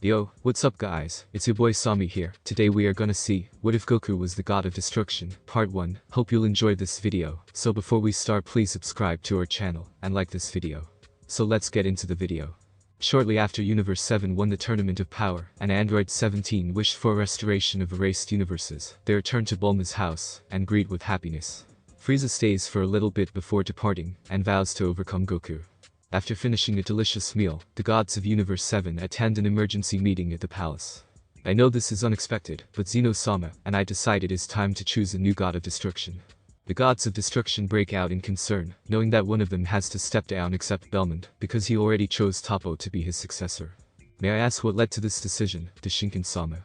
Yo, what's up guys, it's your boy Sami here. Today we are gonna see, what if Goku was the god of destruction, part 1. Hope you'll enjoy this video. So before we start, please subscribe to our channel, and like this video. So let's get into the video. Shortly after Universe 7 won the Tournament of Power, and Android 17 wished for a restoration of erased universes, they return to Bulma's house, and greet with happiness. Frieza stays for a little bit before departing, and vows to overcome Goku. After finishing a delicious meal, the gods of Universe 7 attend an emergency meeting at the palace. I know this is unexpected, but Zeno-sama and I decide it is time to choose a new god of destruction. The gods of destruction break out in concern, knowing that one of them has to step down except Belmont, because he already chose Toppo to be his successor. May I ask what led to this decision, Shinken-sama?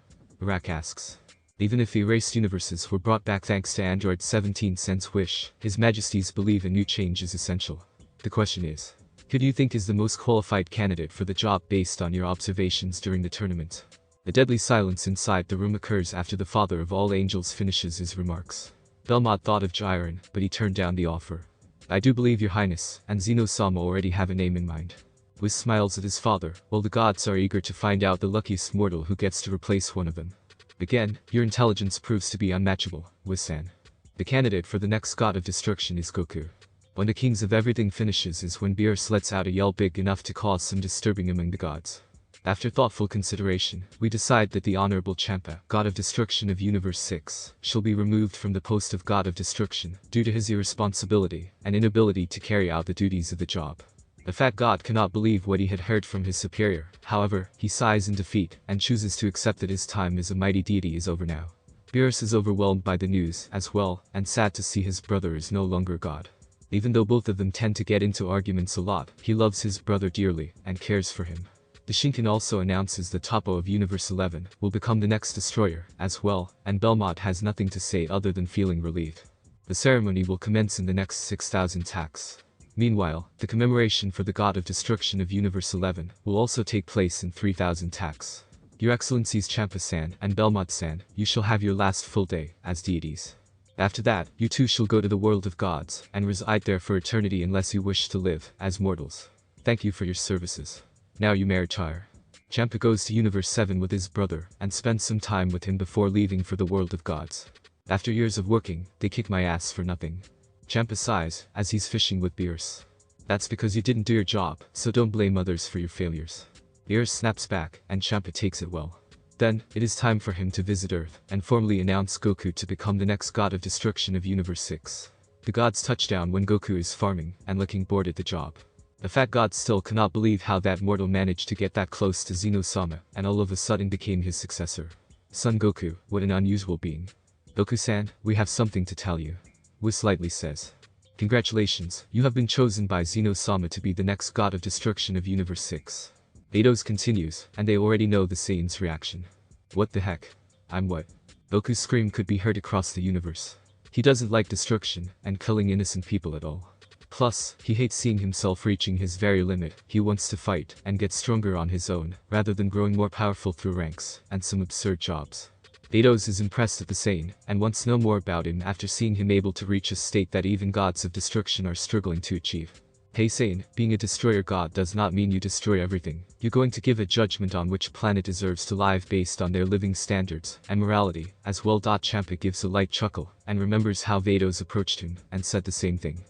Irak asks. Even if erased universes were brought back thanks to Android 17's wish, His Majesties believe a new change is essential. The question is, who do you think is the most qualified candidate for the job based on your observations during the tournament? A deadly silence inside the room occurs after the father of all angels finishes his remarks. Belmont thought of Jiren, but he turned down the offer. I do believe your highness, and Zeno-sama already have a name in mind. Whis smiles at his father, while the gods are eager to find out the luckiest mortal who gets to replace one of them. Again, your intelligence proves to be unmatchable, Whis-san. The candidate for the next god of destruction is Goku. When the kings of everything finishes is when Beerus lets out a yell big enough to cause some disturbing among the gods. After thoughtful consideration, we decide that the Honorable Champa, god of destruction of Universe 6, shall be removed from the post of god of destruction, due to his irresponsibility and inability to carry out the duties of the job. The fat god cannot believe what he had heard from his superior, however, he sighs in defeat, and chooses to accept that his time as a mighty deity is over now. Beerus is overwhelmed by the news, as well, and sad to see his brother is no longer god. Even though both of them tend to get into arguments a lot, he loves his brother dearly, and cares for him. The Shinken also announces that Toppo of Universe 11 will become the next destroyer, as well, and Belmont has nothing to say other than feeling relieved. The ceremony will commence in the next 6,000 tax. Meanwhile, the commemoration for the god of destruction of Universe 11 will also take place in 3,000 tax. Your Excellencies Champa-san and Belmont-san, you shall have your last full day, as deities. After that, you two shall go to the world of gods, and reside there for eternity unless you wish to live, as mortals. Thank you for your services. Now you may retire. Champa goes to Universe 7 with his brother, and spends some time with him before leaving for the world of gods. After years of working, they kick my ass for nothing. Champa sighs, as he's fishing with Beerus. That's because you didn't do your job, so don't blame others for your failures. Beerus snaps back, and Champa takes it well. Then, it is time for him to visit Earth, and formally announce Goku to become the next god of destruction of Universe 6. The gods touch down when Goku is farming, and looking bored at the job. The fat god still cannot believe how that mortal managed to get that close to Zeno-sama, and all of a sudden became his successor. Son Goku, what an unusual being. Goku-san, we have something to tell you. Whis lightly says. Congratulations, you have been chosen by Zeno-sama to be the next god of destruction of Universe 6. Vados continues, and they already know the Saiyans' reaction. What the heck? I'm what? Goku's scream could be heard across the universe. He doesn't like destruction, and killing innocent people at all. Plus, he hates seeing himself reaching his very limit. He wants to fight, and get stronger on his own, rather than growing more powerful through ranks, and some absurd jobs. Vados is impressed at the Saiyan, and wants to know more about him after seeing him able to reach a state that even gods of destruction are struggling to achieve. Hey Saiyan, being a destroyer god does not mean you destroy everything. You're going to give a judgment on which planet deserves to live based on their living standards and morality, as well. Champa gives a light chuckle, and remembers how Vados approached him, and said the same thing.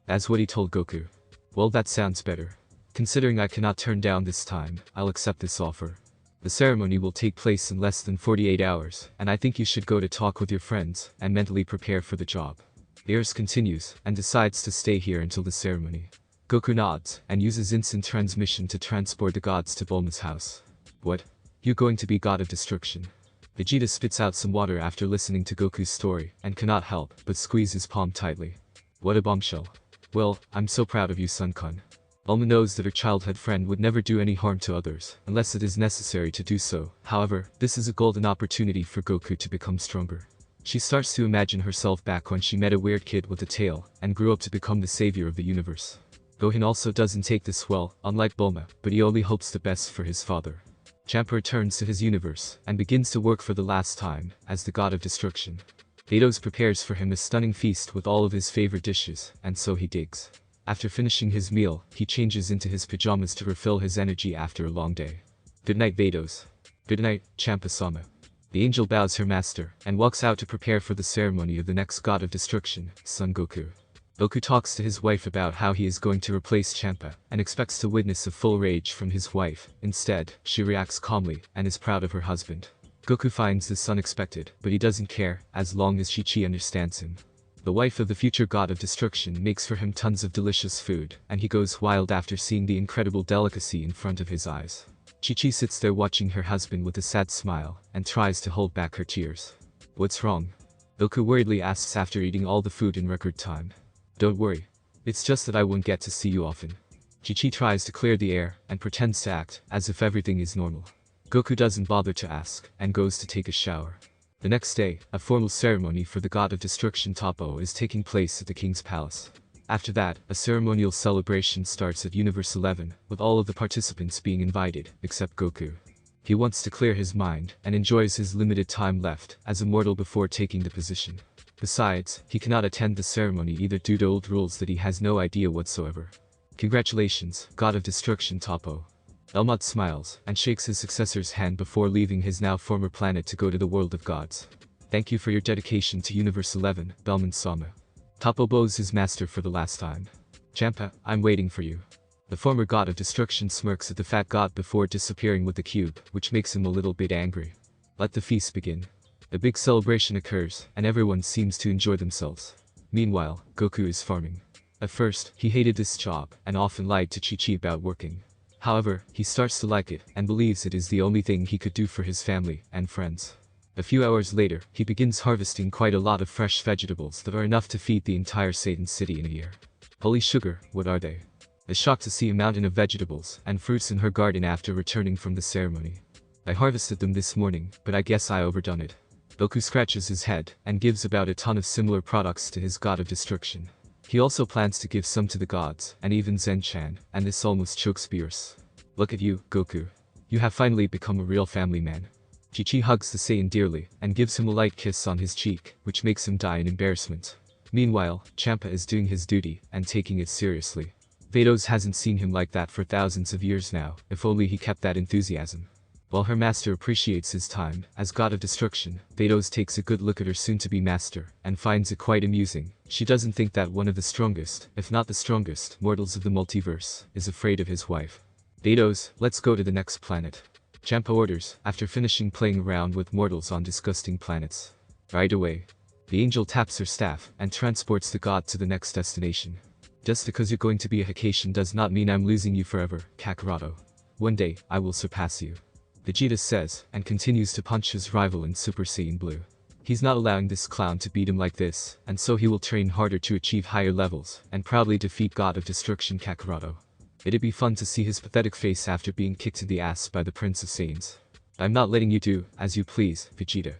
As what he told Goku. Well, that sounds better. Considering I cannot turn down this time, I'll accept this offer. The ceremony will take place in less than 48 hours, and I think you should go to talk with your friends, and mentally prepare for the job. Beerus continues, and decides to stay here until the ceremony. Goku nods, and uses instant transmission to transport the gods to Bulma's house. What? You're going to be god of destruction? Vegeta spits out some water after listening to Goku's story, and cannot help but squeeze his palm tightly. What a bombshell. Well, I'm so proud of you, Sun-kun. Bulma knows that her childhood friend would never do any harm to others, unless it is necessary to do so. However, this is a golden opportunity for Goku to become stronger. She starts to imagine herself back when she met a weird kid with a tail, and grew up to become the savior of the universe. Gohan also doesn't take this well, unlike Bulma, but he only hopes the best for his father. Champa returns to his universe, and begins to work for the last time, as the god of destruction. Vados prepares for him a stunning feast with all of his favorite dishes, and so he digs. After finishing his meal, he changes into his pajamas to refill his energy after a long day. Good night, Vados. Good night, Champa-sama. The angel bows her master, and walks out to prepare for the ceremony of the next god of destruction, Son Goku. Goku talks to his wife about how he is going to replace Champa, and expects to witness a full rage from his wife. Instead, she reacts calmly, and is proud of her husband. Goku finds this unexpected, but he doesn't care, as long as Chichi understands him. The wife of the future god of destruction makes for him tons of delicious food, and he goes wild after seeing the incredible delicacy in front of his eyes. Chichi sits there watching her husband with a sad smile, and tries to hold back her tears. What's wrong? Goku worriedly asks after eating all the food in record time. Don't worry. It's just that I won't get to see you often. Chichi tries to clear the air, and pretends to act as if everything is normal. Goku doesn't bother to ask, and goes to take a shower. The next day, a formal ceremony for the god of destruction Toppo is taking place at the king's palace. After that, a ceremonial celebration starts at Universe 11, with all of the participants being invited, except Goku. He wants to clear his mind, and enjoys his limited time left, as a mortal before taking the position. Besides, he cannot attend the ceremony either due to old rules that he has no idea whatsoever. Congratulations, god of destruction Toppo. Elmot smiles, and shakes his successor's hand before leaving his now former planet to go to the world of gods. Thank you for your dedication to Universe 11, Bellman-sama. Toppo bows his master for the last time. Champa, I'm waiting for you. The former god of destruction smirks at the fat god before disappearing with the cube, which makes him a little bit angry. Let the feast begin. A big celebration occurs, and everyone seems to enjoy themselves. Meanwhile, Goku is farming. At first, he hated this job, and often lied to Chichi about working. However, he starts to like it, and believes it is the only thing he could do for his family and friends. A few hours later, he begins harvesting quite a lot of fresh vegetables that are enough to feed the entire Satan city in a year. Holy sugar, what are they? Is shocked to see a mountain of vegetables and fruits in her garden after returning from the ceremony. I harvested them this morning, but I guess I overdone it. Goku scratches his head, and gives about a ton of similar products to his god of destruction. He also plans to give some to the gods, and even Zen-chan, and this almost chokes Beerus. Look at you, Goku. You have finally become a real family man. Chichi hugs the Saiyan dearly, and gives him a light kiss on his cheek, which makes him die in embarrassment. Meanwhile, Champa is doing his duty, and taking it seriously. Vados hasn't seen him like that for thousands of years now, if only he kept that enthusiasm. While her master appreciates his time as god of destruction, Vados takes a good look at her soon-to-be master, and finds it quite amusing. She doesn't think that one of the strongest, if not the strongest, mortals of the multiverse, is afraid of his wife. Vados, let's go to the next planet. Champa orders, after finishing playing around with mortals on disgusting planets. Right away. The angel taps her staff, and transports the god to the next destination. Just because you're going to be a Haitian does not mean I'm losing you forever, Kakarotto. One day, I will surpass you. Vegeta says, and continues to punch his rival in Super Saiyan Blue. He's not allowing this clown to beat him like this, and so he will train harder to achieve higher levels, and proudly defeat God of Destruction Kakarotto. It'd be fun to see his pathetic face after being kicked in the ass by the Prince of Saiyans. I'm not letting you do as you please, Vegeta.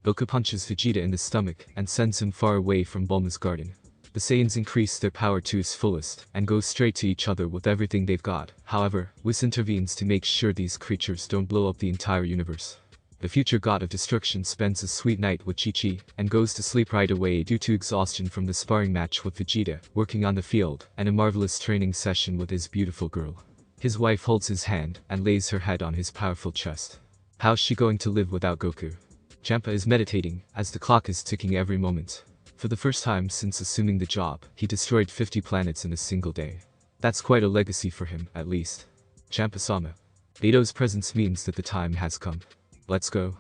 Goku punches Vegeta in the stomach, and sends him far away from Bulma's garden. The Saiyans increase their power to its fullest, and go straight to each other with everything they've got. However, Whis intervenes to make sure these creatures don't blow up the entire universe. The future god of destruction spends a sweet night with Chichi, and goes to sleep right away due to exhaustion from the sparring match with Vegeta, working on the field, and a marvelous training session with his beautiful girl. His wife holds his hand, and lays her head on his powerful chest. How's she going to live without Goku? Champa is meditating, as the clock is ticking every moment. For the first time since assuming the job, he destroyed 50 planets in a single day. That's quite a legacy for him, at least. Champa-sama. Vados' presence means that the time has come. Let's go.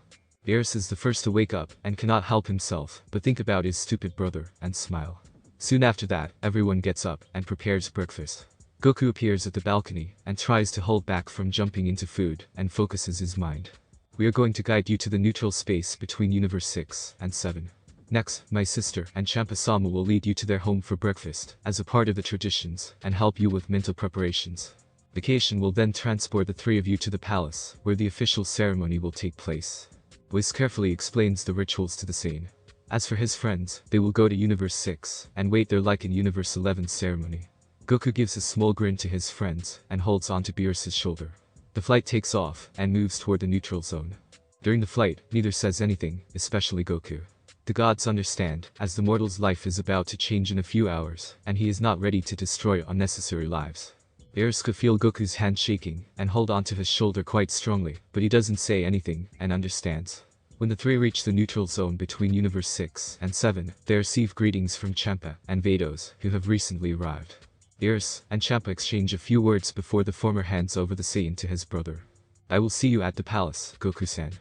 Beerus is the first to wake up, and cannot help himself, but think about his stupid brother, and smile. Soon after that, everyone gets up, and prepares breakfast. Goku appears at the balcony, and tries to hold back from jumping into food, and focuses his mind. We are going to guide you to the neutral space between Universe 6 and 7. Next, my sister and Champa-sama will lead you to their home for breakfast, as a part of the traditions, and help you with mental preparations. Vacation will then transport the three of you to the palace, where the official ceremony will take place. Whis carefully explains the rituals to the Saiyan. As for his friends, they will go to Universe 6, and wait there like in Universe 11's ceremony. Goku gives a small grin to his friends, and holds onto Beerus' shoulder. The flight takes off, and moves toward the neutral zone. During the flight, neither says anything, especially Goku. The gods understand, as the mortal's life is about to change in a few hours, and he is not ready to destroy unnecessary lives. Eris could feel Goku's hand shaking and hold onto his shoulder quite strongly, but he doesn't say anything and understands. When the three reach the neutral zone between Universe 6 and 7, they receive greetings from Champa and Vados, who have recently arrived. Eris and Champa exchange a few words before the former hands over the Saiyan to his brother. "I will see you at the palace, Goku-san,"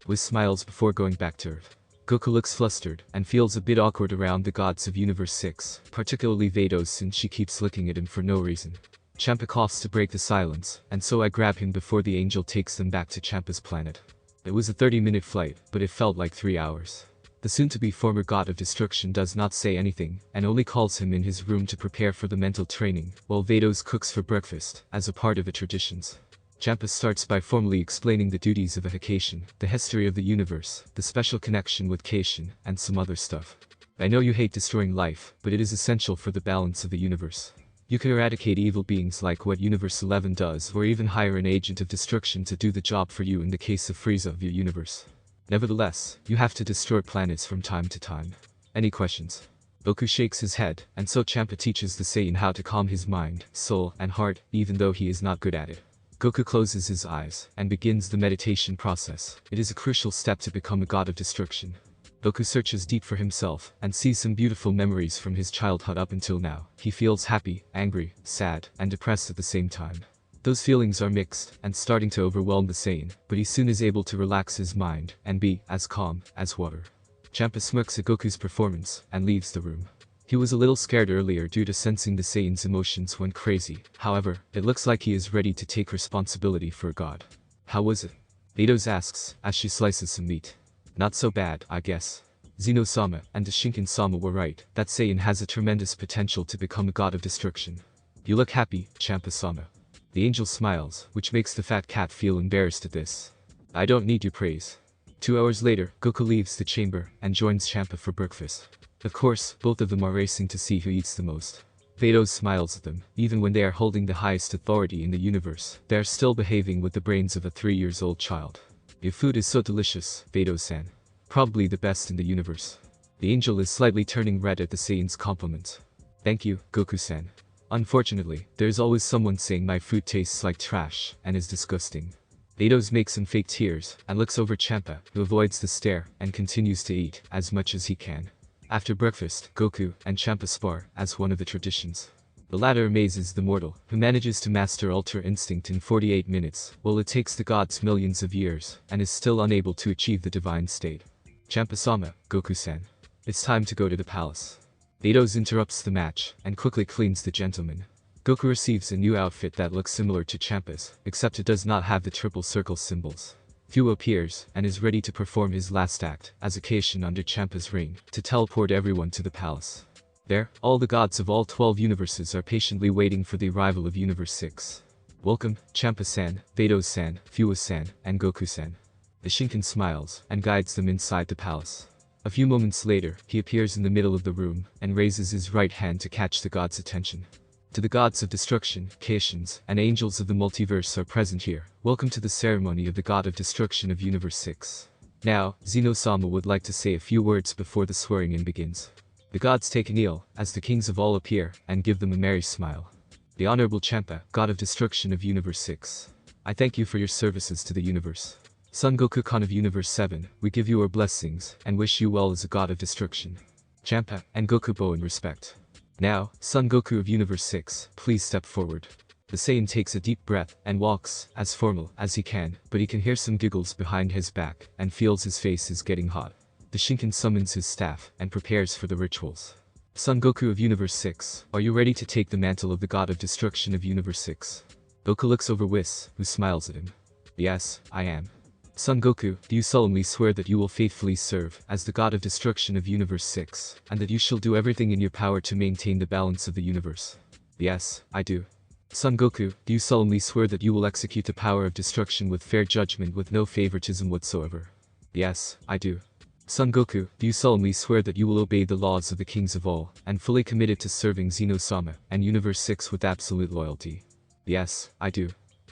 with smiles before going back to Earth. Goku looks flustered and feels a bit awkward around the gods of Universe 6, particularly Vados since she keeps looking at him for no reason. Champa coughs to break the silence, and so I grab him before the angel takes them back to Champa's planet. It was a 30-minute flight, but it felt like 3 hours. The soon-to-be former god of destruction does not say anything, and only calls him in his room to prepare for the mental training, while Vados cooks for breakfast, as a part of the traditions. Champa starts by formally explaining the duties of a Hikation, the history of the universe, the special connection with Kashin, and some other stuff. "I know you hate destroying life, but it is essential for the balance of the universe. You can eradicate evil beings like what Universe 11 does, or even hire an agent of destruction to do the job for you in the case of Frieza of your universe. Nevertheless, you have to destroy planets from time to time. Any questions?" Goku shakes his head, and so Champa teaches the Saiyan how to calm his mind, soul, and heart, even though he is not good at it. Goku closes his eyes and begins the meditation process. It is a crucial step to become a god of destruction. Goku searches deep for himself and sees some beautiful memories from his childhood up until now. He feels happy, angry, sad, and depressed at the same time. Those feelings are mixed and starting to overwhelm the Saiyan, but he soon is able to relax his mind and be as calm as water. Champa smirks at Goku's performance and leaves the room. He was a little scared earlier due to sensing the Saiyan's emotions went crazy. However, it looks like he is ready to take responsibility for a god. "How was it?" Vados asks as she slices some meat. "Not so bad, I guess. Zeno-sama and Shinken-sama were right. That Saiyan has a tremendous potential to become a god of destruction." "You look happy, Champa-sama." The angel smiles, which makes the fat cat feel embarrassed at this. "I don't need your praise." 2 hours later, Goku leaves the chamber and joins Champa for breakfast. Of course, both of them are racing to see who eats the most. Vados smiles at them. Even when they are holding the highest authority in the universe, they are still behaving with the brains of a 3-year-old child. "Your food is so delicious, Vados-san. Probably the best in the universe." The angel is slightly turning red at the Saiyan's compliment. "Thank you, Goku-san. Unfortunately, there is always someone saying my food tastes like trash and is disgusting." Vados makes some fake tears and looks over Champa, who avoids the stare and continues to eat as much as he can. After breakfast, Goku and Champa spar as one of the traditions. The latter amazes the mortal, who manages to master Ultra Instinct in 48 minutes, while it takes the gods millions of years, and is still unable to achieve the divine state. "Champa-sama, Goku-san. It's time to go to the palace." Vados interrupts the match and quickly cleans the gentleman. Goku receives a new outfit that looks similar to Champa's, except it does not have the triple circle symbols. Fu appears and is ready to perform his last act as a Kashin under Champa's reign to teleport everyone to the palace. There, all the gods of all 12 universes are patiently waiting for the arrival of Universe 6. "Welcome, Champa-san, Vados-san, Fu-san, and Goku-san." The Shinken smiles and guides them inside the palace. A few moments later, he appears in the middle of the room and raises his right hand to catch the gods' attention. "To the gods of destruction, Kashins, and angels of the multiverse are present here. Welcome to the ceremony of the god of destruction of Universe 6. Now, Zeno-sama would like to say a few words before the swearing-in begins." The gods take a kneel as the kings of all appear and give them a merry smile. "The Honorable Champa, god of destruction of Universe 6. I thank you for your services to the universe. Son Goku-kan of Universe 7, we give you our blessings and wish you well as a god of destruction." Champa and Goku bow in respect. "Now, Son Goku of Universe 6, please step forward." The Saiyan takes a deep breath and walks as formal as he can, but he can hear some giggles behind his back and feels his face is getting hot. The Shinken summons his staff and prepares for the rituals. "Son Goku of Universe 6, are you ready to take the mantle of the god of destruction of Universe 6? Goku looks over Whis, who smiles at him. "Yes, I am." "Son Goku, do you solemnly swear that you will faithfully serve as the god of destruction of Universe 6, and that you shall do everything in your power to maintain the balance of the universe?" "Yes, I do." "Son Goku, do you solemnly swear that you will execute the power of destruction with fair judgment with no favoritism whatsoever?" "Yes, I do." "Son Goku, do you solemnly swear that you will obey the laws of the kings of all, and fully committed to serving Zeno-sama and Universe 6 with absolute loyalty?" "Yes, I do."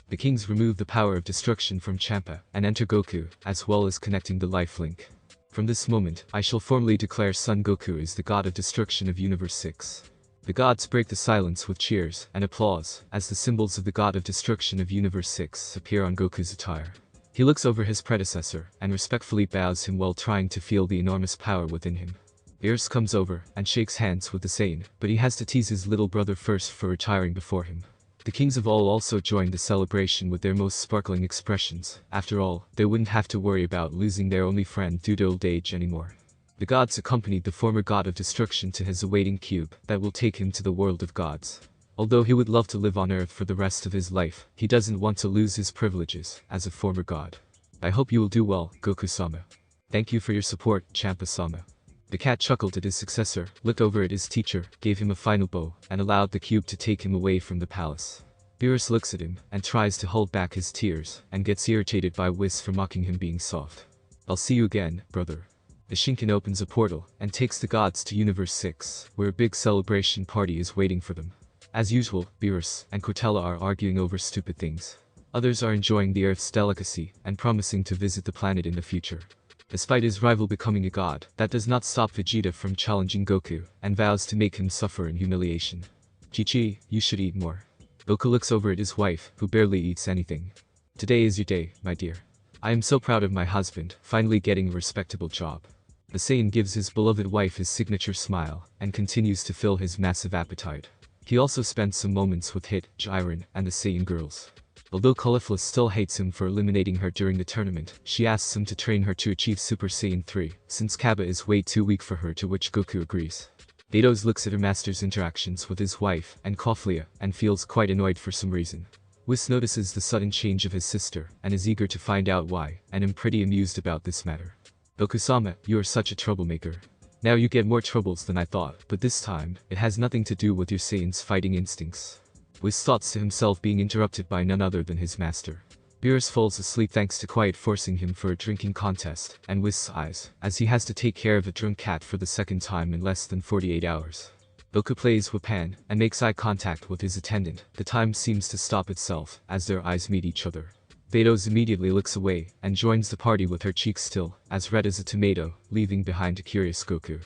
The kings remove the power of destruction from Champa and enter Goku, as well as connecting the life link. "From this moment, I shall formally declare Son Goku is the god of destruction of Universe 6. The gods break the silence with cheers and applause as the symbols of the god of destruction of Universe 6 appear on Goku's attire. He looks over his predecessor and respectfully bows him while trying to feel the enormous power within him. Beerus comes over and shakes hands with the Saiyan, but he has to tease his little brother first for retiring before him. The kings of all also join the celebration with their most sparkling expressions. After all, they wouldn't have to worry about losing their only friend due to old age anymore. The gods accompanied the former god of destruction to his awaiting cube that will take him to the world of gods. Although he would love to live on Earth for the rest of his life, he doesn't want to lose his privileges as a former god. I hope you will do well, Goku-sama. Thank you for your support, Champa-sama. The cat chuckled at his successor, looked over at his teacher, gave him a final bow, and allowed the cube to take him away from the palace. Beerus looks at him and tries to hold back his tears and gets irritated by Whis for mocking him being soft. I'll see you again, brother. The Shinken opens a portal and takes the gods to Universe 6, where a big celebration party is waiting for them. As usual, Beerus and Cortella are arguing over stupid things. Others are enjoying the Earth's delicacy and promising to visit the planet in the future. Despite his rival becoming a god, that does not stop Vegeta from challenging Goku and vows to make him suffer in humiliation. Chichi, you should eat more. Goku looks over at his wife, who barely eats anything. Today is your day, my dear. I am so proud of my husband, finally getting a respectable job. The Saiyan gives his beloved wife his signature smile, and continues to fill his massive appetite. He also spends some moments with Hit, Jiren, and the Saiyan girls. Although Caulifla still hates him for eliminating her during the tournament, she asks him to train her to achieve Super Saiyan 3, since Kaba is way too weak for her, to which Goku agrees. Vados looks at her master's interactions with his wife and Caulifla and feels quite annoyed for some reason. Whis notices the sudden change of his sister and is eager to find out why, and am pretty amused about this matter. Goku-sama, you are such a troublemaker. Now you get more troubles than I thought, but this time, it has nothing to do with your Saiyan's fighting instincts. Whis thoughts to himself being interrupted by none other than his master. Beerus falls asleep thanks to Quiet forcing him for a drinking contest, and Whis sighs, as he has to take care of a drunk cat for the second time in less than 48 hours. Goku plays with Pan, and makes eye contact with his attendant. The time seems to stop itself, as their eyes meet each other. Vados immediately looks away, and joins the party with her cheeks still, as red as a tomato, leaving behind a curious Goku.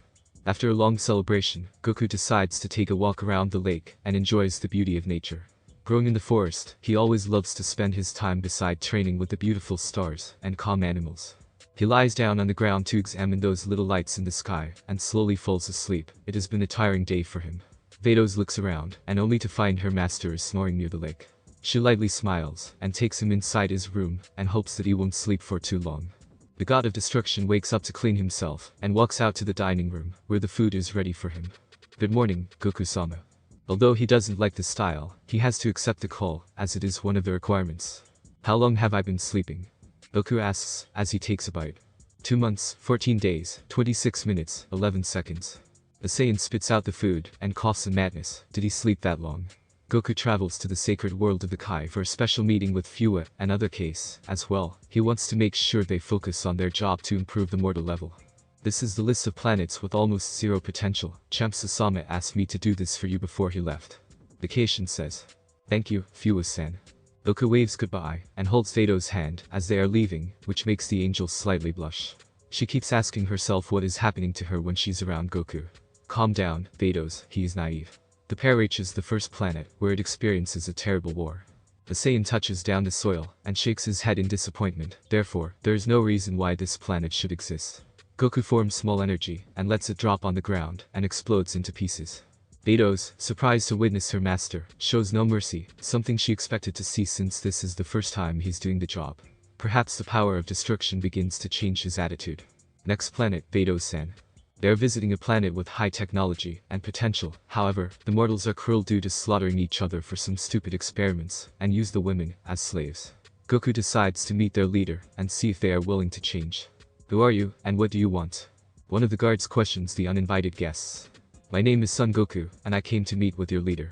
After a long celebration, Goku decides to take a walk around the lake, and enjoys the beauty of nature. Growing in the forest, he always loves to spend his time beside training with the beautiful stars, and calm animals. He lies down on the ground to examine those little lights in the sky, and slowly falls asleep. It has been a tiring day for him. Vados looks around, and only to find her master is snoring near the lake. She lightly smiles, and takes him inside his room, and hopes that he won't sleep for too long. The god of destruction wakes up to clean himself, and walks out to the dining room, where the food is ready for him. Good morning, Goku-sama. Although he doesn't like the style, he has to accept the call, as it is one of the requirements. How long have I been sleeping? Goku asks, as he takes a bite. 2 months, 14 days, 26 minutes, 11 seconds. The Saiyan spits out the food, and coughs in madness. Did he sleep that long? Goku travels to the sacred world of the Kai for a special meeting with Fua and other Kais, as well. He wants to make sure they focus on their job to improve the mortal level. This is the list of planets with almost zero potential. Champa-sama asked me to do this for you before he left. Vacation says. Thank you, Fua-san. Goku waves goodbye, and holds Vados' hand as they are leaving, which makes the angel slightly blush. She keeps asking herself what is happening to her when she's around Goku. Calm down, Vados, he is naive. The pair reaches the first planet, where it experiences a terrible war. The Saiyan touches down the soil, and shakes his head in disappointment. Therefore, there is no reason why this planet should exist. Goku forms small energy, and lets it drop on the ground, and explodes into pieces. Vados, surprised to witness her master, shows no mercy, something she expected to see since this is the first time he's doing the job. Perhaps the power of destruction begins to change his attitude. Next planet, Vados-san. They are visiting a planet with high technology and potential. However, the mortals are cruel due to slaughtering each other for some stupid experiments, and use the women as slaves. Goku decides to meet their leader, and see if they are willing to change. Who are you, and what do you want? One of the guards questions the uninvited guests. My name is Son Goku, and I came to meet with your leader.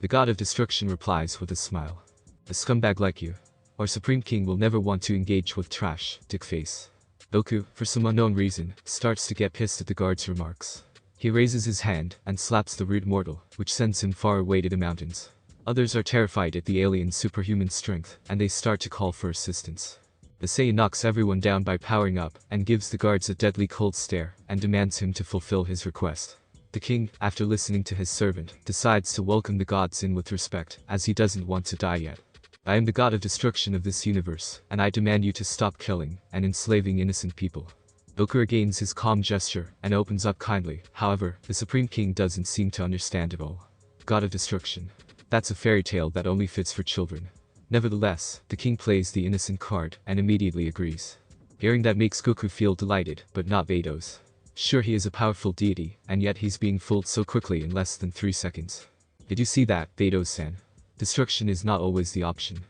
The god of destruction replies with a smile. A scumbag like you. Our supreme king will never want to engage with trash, dickface. Goku, for some unknown reason, starts to get pissed at the guard's remarks. He raises his hand, and slaps the rude mortal, which sends him far away to the mountains. Others are terrified at the alien's superhuman strength, and they start to call for assistance. The Saiyan knocks everyone down by powering up, and gives the guards a deadly cold stare, and demands him to fulfill his request. The king, after listening to his servant, decides to welcome the gods in with respect, as he doesn't want to die yet. I am the god of destruction of this universe, and I demand you to stop killing and enslaving innocent people. Goku regains his calm gesture and opens up kindly. However, the Supreme King doesn't seem to understand at all. God of destruction. That's a fairy tale that only fits for children. Nevertheless, the king plays the innocent card and immediately agrees. Hearing that makes Goku feel delighted, but not Vados. Sure, he is a powerful deity, and yet he's being fooled so quickly in less than 3 seconds. Did you see that, Vados-san? Destruction is not always the option.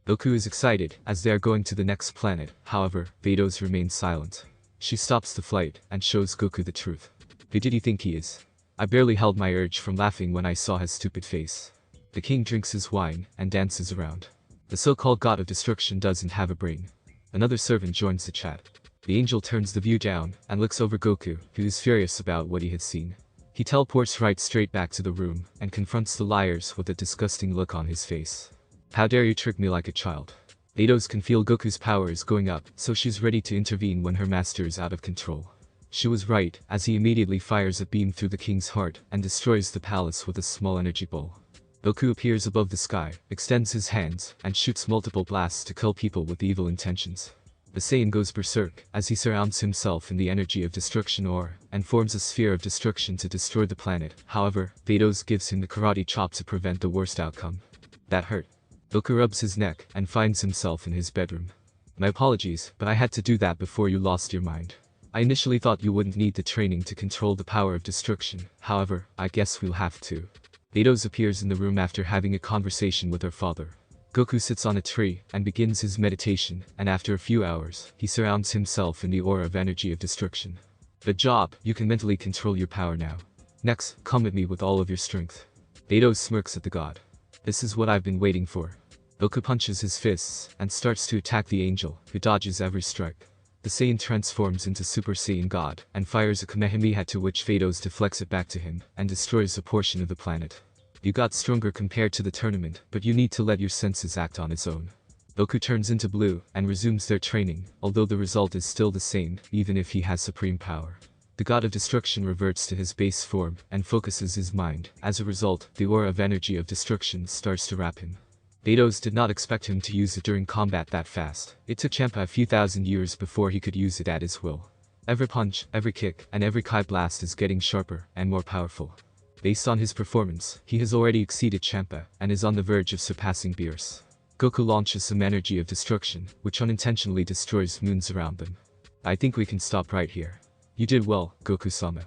Goku is excited, as they are going to the next planet. However, Vados remains silent. She stops the flight, and shows Goku the truth. Who did he think he is? I barely held my urge from laughing when I saw his stupid face. The king drinks his wine, and dances around. The so-called god of destruction doesn't have a brain. Another servant joins the chat. The angel turns the view down, and looks over Goku, who is furious about what he had seen. He teleports right straight back to the room, and confronts the liars with a disgusting look on his face. How dare you trick me like a child? Vados can feel Goku's power is going up, so she's ready to intervene when her master is out of control. She was right, as he immediately fires a beam through the king's heart, and destroys the palace with a small energy ball. Goku appears above the sky, extends his hands, and shoots multiple blasts to kill people with evil intentions. The Saiyan goes berserk, as he surrounds himself in the energy of destruction aura, and forms a sphere of destruction to destroy the planet. However, Vados gives him the karate chop to prevent the worst outcome. That hurt. Goku rubs his neck, and finds himself in his bedroom. My apologies, but I had to do that before you lost your mind. I initially thought you wouldn't need the training to control the power of destruction. However, I guess we'll have to. Vados appears in the room after having a conversation with her father. Goku sits on a tree, and begins his meditation, and after a few hours, he surrounds himself in the aura of energy of destruction. Good job, you can mentally control your power now. Next, come at me with all of your strength. Vados smirks at the god. This is what I've been waiting for. Goku punches his fists, and starts to attack the angel, who dodges every strike. The Saiyan transforms into Super Saiyan God, and fires a Kamehameha, to which Vados deflects it back to him, and destroys a portion of the planet. You got stronger compared to the tournament, but you need to let your senses act on its own. Goku turns into blue, and resumes their training, although the result is still the same, even if he has supreme power. The god of destruction reverts to his base form, and focuses his mind. As a result, the aura of energy of destruction starts to wrap him. Vados did not expect him to use it during combat that fast. It took Champa a few thousand years before he could use it at his will. Every punch, every kick, and every Kai blast is getting sharper, and more powerful. Based on his performance, he has already exceeded Champa, and is on the verge of surpassing Beerus. Goku launches some energy of destruction, which unintentionally destroys moons around them. I think we can stop right here. You did well, Goku-sama.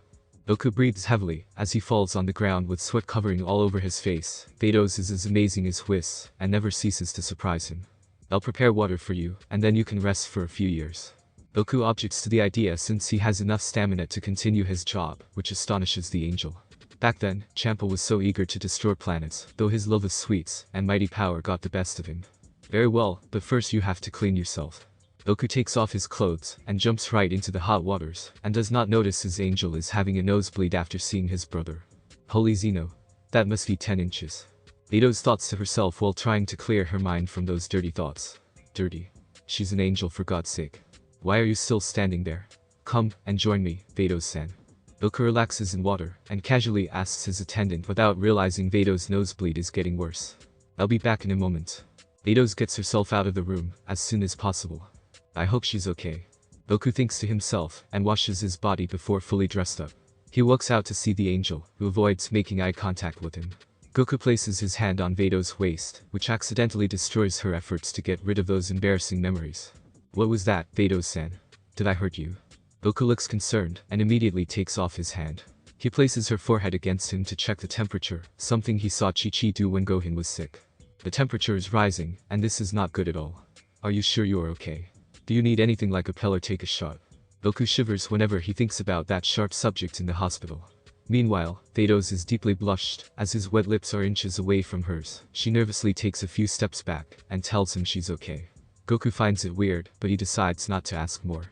Goku breathes heavily, as he falls on the ground with sweat covering all over his face. Vados is as amazing as Whis, and never ceases to surprise him. I'll prepare water for you, and then you can rest for a few years. Goku objects to the idea since he has enough stamina to continue his job, which astonishes the angel. Back then, Champa was so eager to destroy planets, though his love of sweets and mighty power got the best of him. Very well, but first you have to clean yourself. Goku takes off his clothes, and jumps right into the hot waters, and does not notice his angel is having a nosebleed after seeing his brother. Holy Zeno. That must be 10 inches. Vados thoughts to herself while trying to clear her mind from those dirty thoughts. Dirty. She's an angel, for God's sake. Why are you still standing there? Come, and join me, Vados-san. Goku relaxes in water, and casually asks his attendant without realizing Vados' nosebleed is getting worse. I'll be back in a moment. Vados gets herself out of the room, as soon as possible. I hope she's okay. Goku thinks to himself, and washes his body before fully dressed up. He walks out to see the angel, who avoids making eye contact with him. Goku places his hand on Vados' waist, which accidentally destroys her efforts to get rid of those embarrassing memories. What was that, Vados-san? Did I hurt you? Goku looks concerned, and immediately takes off his hand. He places her forehead against him to check the temperature, something he saw Chichi do when Gohan was sick. The temperature is rising, and this is not good at all. Are you sure you are okay? Do you need anything like a pill or take a shot? Goku shivers whenever he thinks about that sharp subject in the hospital. Meanwhile, Vados is deeply blushed, as his wet lips are inches away from hers. She nervously takes a few steps back, and tells him she's okay. Goku finds it weird, but he decides not to ask more.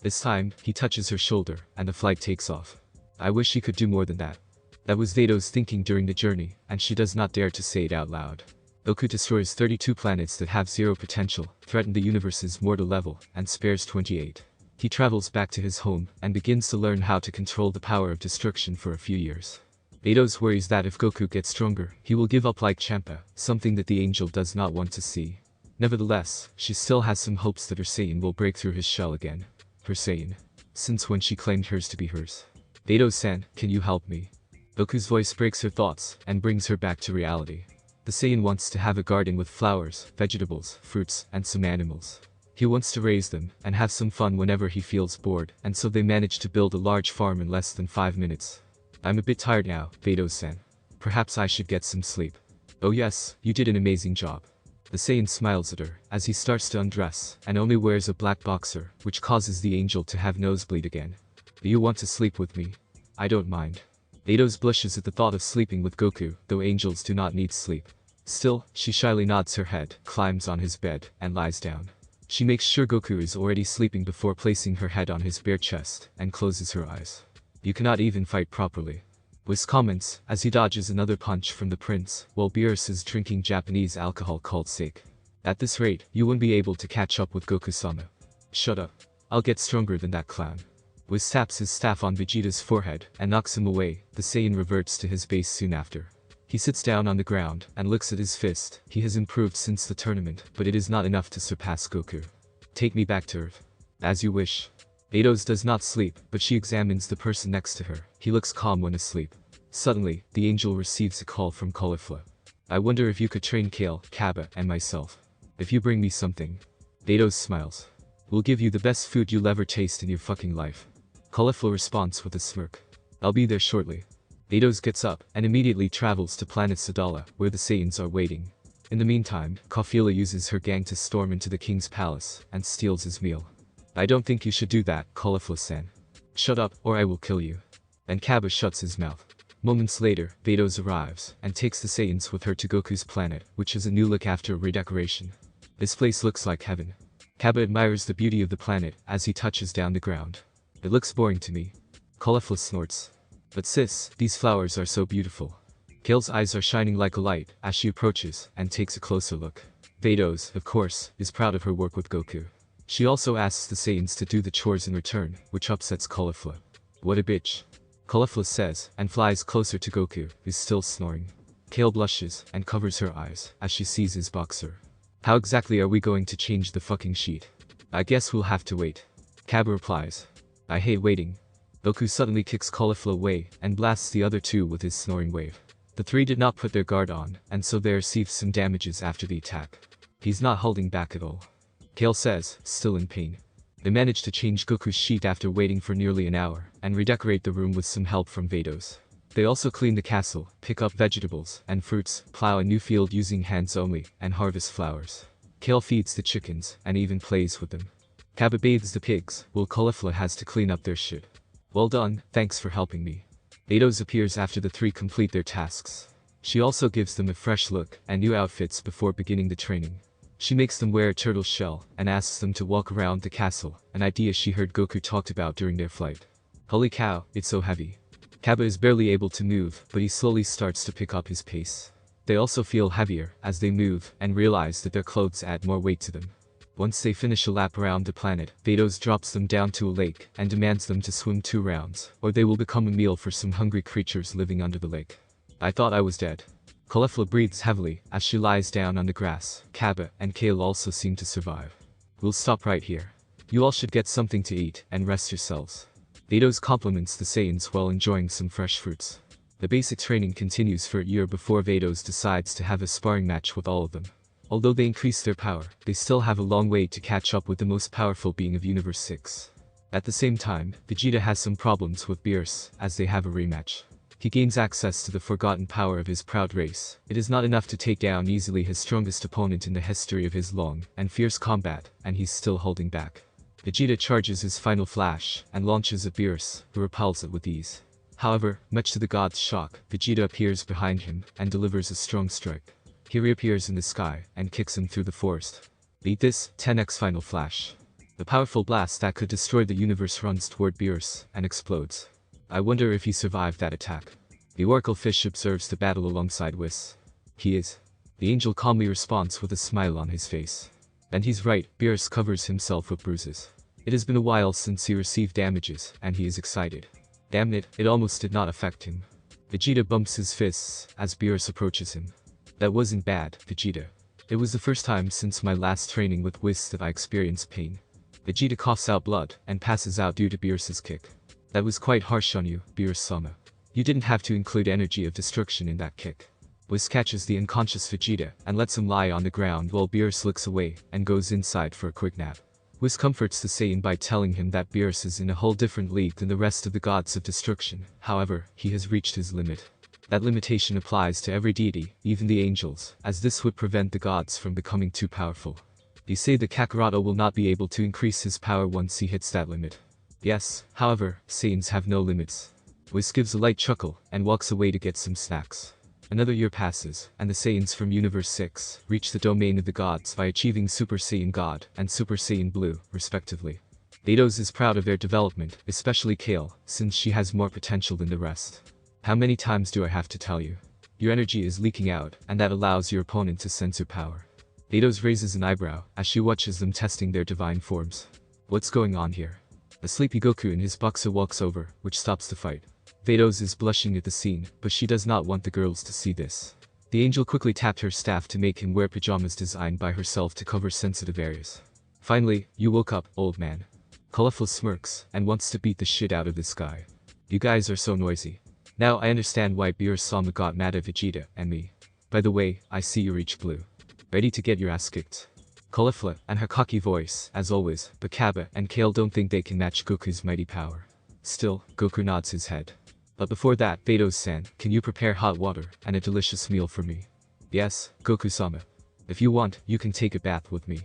This time, he touches her shoulder, and the flight takes off. I wish he could do more than that. That was Vados thinking during the journey, and she does not dare to say it out loud. Goku destroys 32 planets that have zero potential, threaten the universe's mortal level, and spares 28. He travels back to his home and begins to learn how to control the power of destruction for a few years. Vados worries that if Goku gets stronger, he will give up like Champa, something that the angel does not want to see. Nevertheless, she still has some hopes that her Saiyan will break through his shell again. Her Saiyan. Since when she claimed hers to be hers. Vados-san, can you help me? Goku's voice breaks her thoughts and brings her back to reality. The Saiyan wants to have a garden with flowers, vegetables, fruits, and some animals. He wants to raise them and have some fun whenever he feels bored, and so they manage to build a large farm in less than 5 minutes. I'm a bit tired now, Vados-san. Perhaps I should get some sleep. Oh yes, you did an amazing job. The Saiyan smiles at her as he starts to undress and only wears a black boxer, which causes the angel to have nosebleed again. Do you want to sleep with me? I don't mind. Vados blushes at the thought of sleeping with Goku, though angels do not need sleep. Still, she shyly nods her head, climbs on his bed, and lies down. She makes sure Goku is already sleeping before placing her head on his bare chest, and closes her eyes. You cannot even fight properly. Whis comments, as he dodges another punch from the prince, while Beerus is drinking Japanese alcohol called sake. At this rate, you won't be able to catch up with Goku-sama. Shut up. I'll get stronger than that clown. Whis taps his staff on Vegeta's forehead, and knocks him away. The Saiyan reverts to his base soon after. He sits down on the ground and looks at his fist. He has improved since the tournament, but it is not enough to surpass Goku. Take me back to Earth. As you wish. Vados does not sleep, but she examines the person next to her. He looks calm when asleep. Suddenly, the angel receives a call from Caulifla. I wonder if you could train Kale, Kaba, and myself. If you bring me something. Vados smiles. We'll give you the best food you'll ever taste in your fucking life. Caulifla responds with a smirk. I'll be there shortly. Vados gets up and immediately travels to planet Sadala, where the Saiyans are waiting. In the meantime, Caulifla uses her gang to storm into the king's palace and steals his meal. I don't think you should do that, Caulifla-san. Shut up, or I will kill you. And Kaba shuts his mouth. Moments later, Vados arrives and takes the Saiyans with her to Goku's planet, which is a new look after redecoration. This place looks like heaven. Kaba admires the beauty of the planet as he touches down the ground. It looks boring to me. Caulifla snorts. But sis, these flowers are so beautiful. Kale's eyes are shining like a light as she approaches and takes a closer look. Vados, of course, is proud of her work with Goku. She also asks the Saiyans to do the chores in return, which upsets Caulifla. What a bitch. Caulifla says, and flies closer to Goku, who's still snoring. Kale blushes and covers her eyes as she sees his boxer. How exactly are we going to change the fucking sheet? I guess we'll have to wait. Kaba replies. I hate waiting. Goku suddenly kicks Caulifla away and blasts the other two with his snoring wave. The three did not put their guard on, and so they received some damages after the attack. He's not holding back at all. Kale says, still in pain. They manage to change Goku's sheet after waiting for nearly an hour, and redecorate the room with some help from Vados. They also clean the castle, pick up vegetables and fruits, plow a new field using hands only, and harvest flowers. Kale feeds the chickens, and even plays with them. Kaba bathes the pigs, while Caulifla has to clean up their shit. Well done, thanks for helping me. Vados appears after the three complete their tasks. She also gives them a fresh look and new outfits before beginning the training. She makes them wear a turtle shell and asks them to walk around the castle, an idea she heard Goku talked about during their flight. Holy cow, it's so heavy. Kaba is barely able to move, but he slowly starts to pick up his pace. They also feel heavier as they move and realize that their clothes add more weight to them. Once they finish a lap around the planet, Vados drops them down to a lake and demands them to swim 2 rounds, or they will become a meal for some hungry creatures living under the lake. I thought I was dead. Caulifla breathes heavily as she lies down on the grass. Kaba and Kale also seem to survive. We'll stop right here. You all should get something to eat and rest yourselves. Vados compliments the Saiyans while enjoying some fresh fruits. The basic training continues for a year before Vados decides to have a sparring match with all of them. Although they increase their power, they still have a long way to catch up with the most powerful being of Universe 6. At the same time, Vegeta has some problems with Beerus, as they have a rematch. He gains access to the forgotten power of his proud race. It is not enough to take down easily his strongest opponent in the history of his long and fierce combat, and he's still holding back. Vegeta charges his final flash and launches at Beerus, who repels it with ease. However, much to the god's shock, Vegeta appears behind him and delivers a strong strike. He reappears in the sky and kicks him through the forest. Beat this, 10x final flash. The powerful blast that could destroy the universe runs toward Beerus and explodes. I wonder if he survived that attack. The Oracle Fish observes the battle alongside Whis. He is. The angel calmly responds with a smile on his face. And he's right, Beerus covers himself with bruises. It has been a while since he received damages, and he is excited. Damn it, it almost did not affect him. Vegeta bumps his fists as Beerus approaches him. That wasn't bad, Vegeta. It was the first time since my last training with Whis that I experienced pain. Vegeta coughs out blood and passes out due to Beerus's kick. That was quite harsh on you, Beerus-sama. You didn't have to include energy of destruction in that kick. Whis catches the unconscious Vegeta and lets him lie on the ground while Beerus looks away and goes inside for a quick nap. Whis comforts the Saiyan by telling him that Beerus is in a whole different league than the rest of the gods of destruction. However, he has reached his limit. That limitation applies to every deity, even the angels, as this would prevent the gods from becoming too powerful. They say the Kakarot will not be able to increase his power once he hits that limit. Yes, however, Saiyans have no limits. Whis gives a light chuckle and walks away to get some snacks. Another year passes, and the Saiyans from Universe 6 reach the domain of the gods by achieving Super Saiyan God and Super Saiyan Blue, respectively. Vados is proud of their development, especially Kale, since she has more potential than the rest. How many times do I have to tell you? Your energy is leaking out, and that allows your opponent to sense your power. Vados raises an eyebrow as she watches them testing their divine forms. What's going on here? A sleepy Goku in his boxer walks over, which stops the fight. Vados is blushing at the scene, but she does not want the girls to see this. The angel quickly tapped her staff to make him wear pajamas designed by herself to cover sensitive areas. Finally, you woke up, old man. Caulifla smirks and wants to beat the shit out of this guy. You guys are so noisy. Now I understand why Beerus-sama got mad at Vegeta and me. By the way, I see you reach blue. Ready to get your ass kicked. Caulifla and her cocky voice, as always, but Kaba and Kale don't think they can match Goku's mighty power. Still, Goku nods his head. But before that, Vados-san, can you prepare hot water and a delicious meal for me? Yes, Goku-sama. If you want, you can take a bath with me.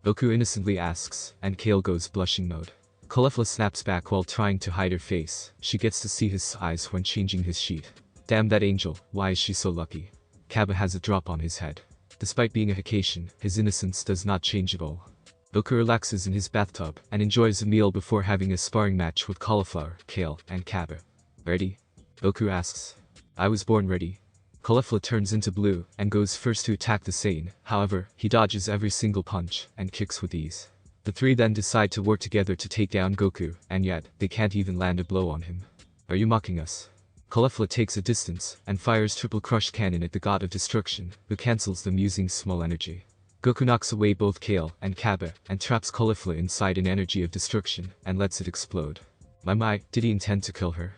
Goku innocently asks, and Kale goes blushing mode. Caulifla snaps back while trying to hide her face. She gets to see his eyes when changing his sheet. Damn that angel, why is she so lucky? Kaba has a drop on his head. Despite being a Hikation, his innocence does not change at all. Goku relaxes in his bathtub and enjoys a meal before having a sparring match with Cauliflower, Kale, and Kaba. Ready? Goku asks. I was born ready. Caulifla turns into blue and goes first to attack the Saiyan, however, he dodges every single punch and kicks with ease. The three then decide to work together to take down Goku, and yet, they can't even land a blow on him. Are you mocking us? Caulifla takes a distance and fires triple crush cannon at the god of destruction, who cancels them using small energy. Goku knocks away both Kale and Kaba and traps Caulifla inside an energy of destruction and lets it explode. My, did he intend to kill her?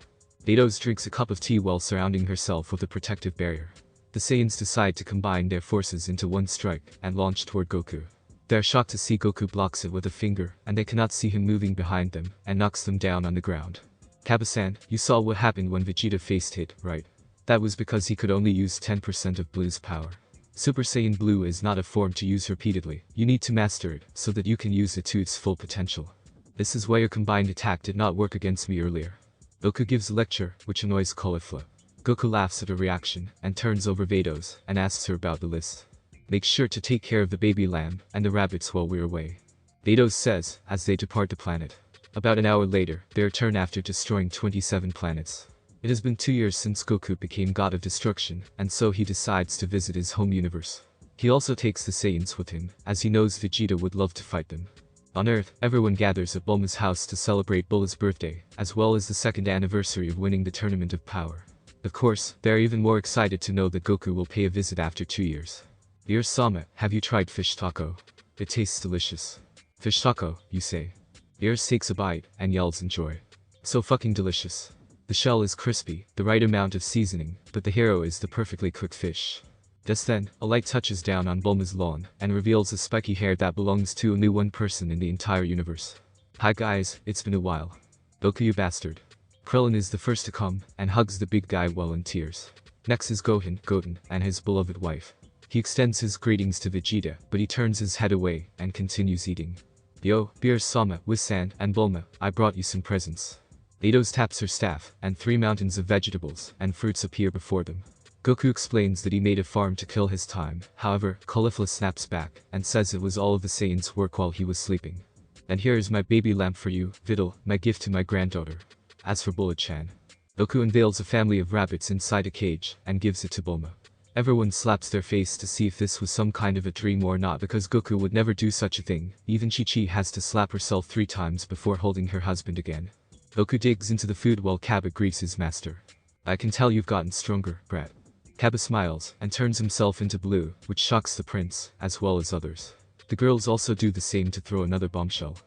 Vados drinks a cup of tea while surrounding herself with a protective barrier. The Saiyans decide to combine their forces into one strike and launch toward Goku. They are shocked to see Goku blocks it with a finger and they cannot see him moving behind them and knocks them down on the ground. Kaba-san, you saw what happened when Vegeta faced hit, right? That was because he could only use 10% of Blue's power. Super Saiyan Blue is not a form to use repeatedly, you need to master it so that you can use it to its full potential. This is why your combined attack did not work against me earlier. Goku gives a lecture, which annoys Caulifla. Goku laughs at her reaction and turns over Vados and asks her about the list. Make sure to take care of the baby lamb and the rabbits while we're away. Vados says, as they depart the planet. About an hour later, they return after destroying 27 planets. It has been 2 years since Goku became God of Destruction, and so he decides to visit his home universe. He also takes the Saiyans with him, as he knows Vegeta would love to fight them. On Earth, everyone gathers at Bulma's house to celebrate Bulma's birthday, as well as the second anniversary of winning the Tournament of Power. Of course, they are even more excited to know that Goku will pay a visit after 2 years. Beerus-sama, have you tried fish taco? It tastes delicious. Fish taco, you say? Beerus takes a bite and yells in joy. So fucking delicious. The shell is crispy, the right amount of seasoning, but the hero is the perfectly cooked fish. Just then, a light touches down on Bulma's lawn and reveals a spiky hair that belongs to only one person in the entire universe. Hi guys, it's been a while. Goku, you bastard. Krillin is the first to come and hugs the big guy while in tears. Next is Goten, and his beloved wife. He extends his greetings to Vegeta, but he turns his head away and continues eating. Yo, Beerus-sama, Whis-san, and Bulma, I brought you some presents. Vados taps her staff, and 3 mountains of vegetables and fruits appear before them. Goku explains that he made a farm to kill his time, however, Caulifla snaps back and says it was all of the Saiyans' work while he was sleeping. And here is my baby lamb for you, Videl, my gift to my granddaughter. As for Bullet-chan, Goku unveils a family of rabbits inside a cage and gives it to Bulma. Everyone slaps their face to see if this was some kind of a dream or not, because Goku would never do such a thing. Even Chichi has to slap herself 3 times before holding her husband again. Goku digs into the food while Kaba greets his master. I can tell you've gotten stronger, brat. Kaba smiles and turns himself into blue, which shocks the prince, as well as others. The girls also do the same to throw another bombshell.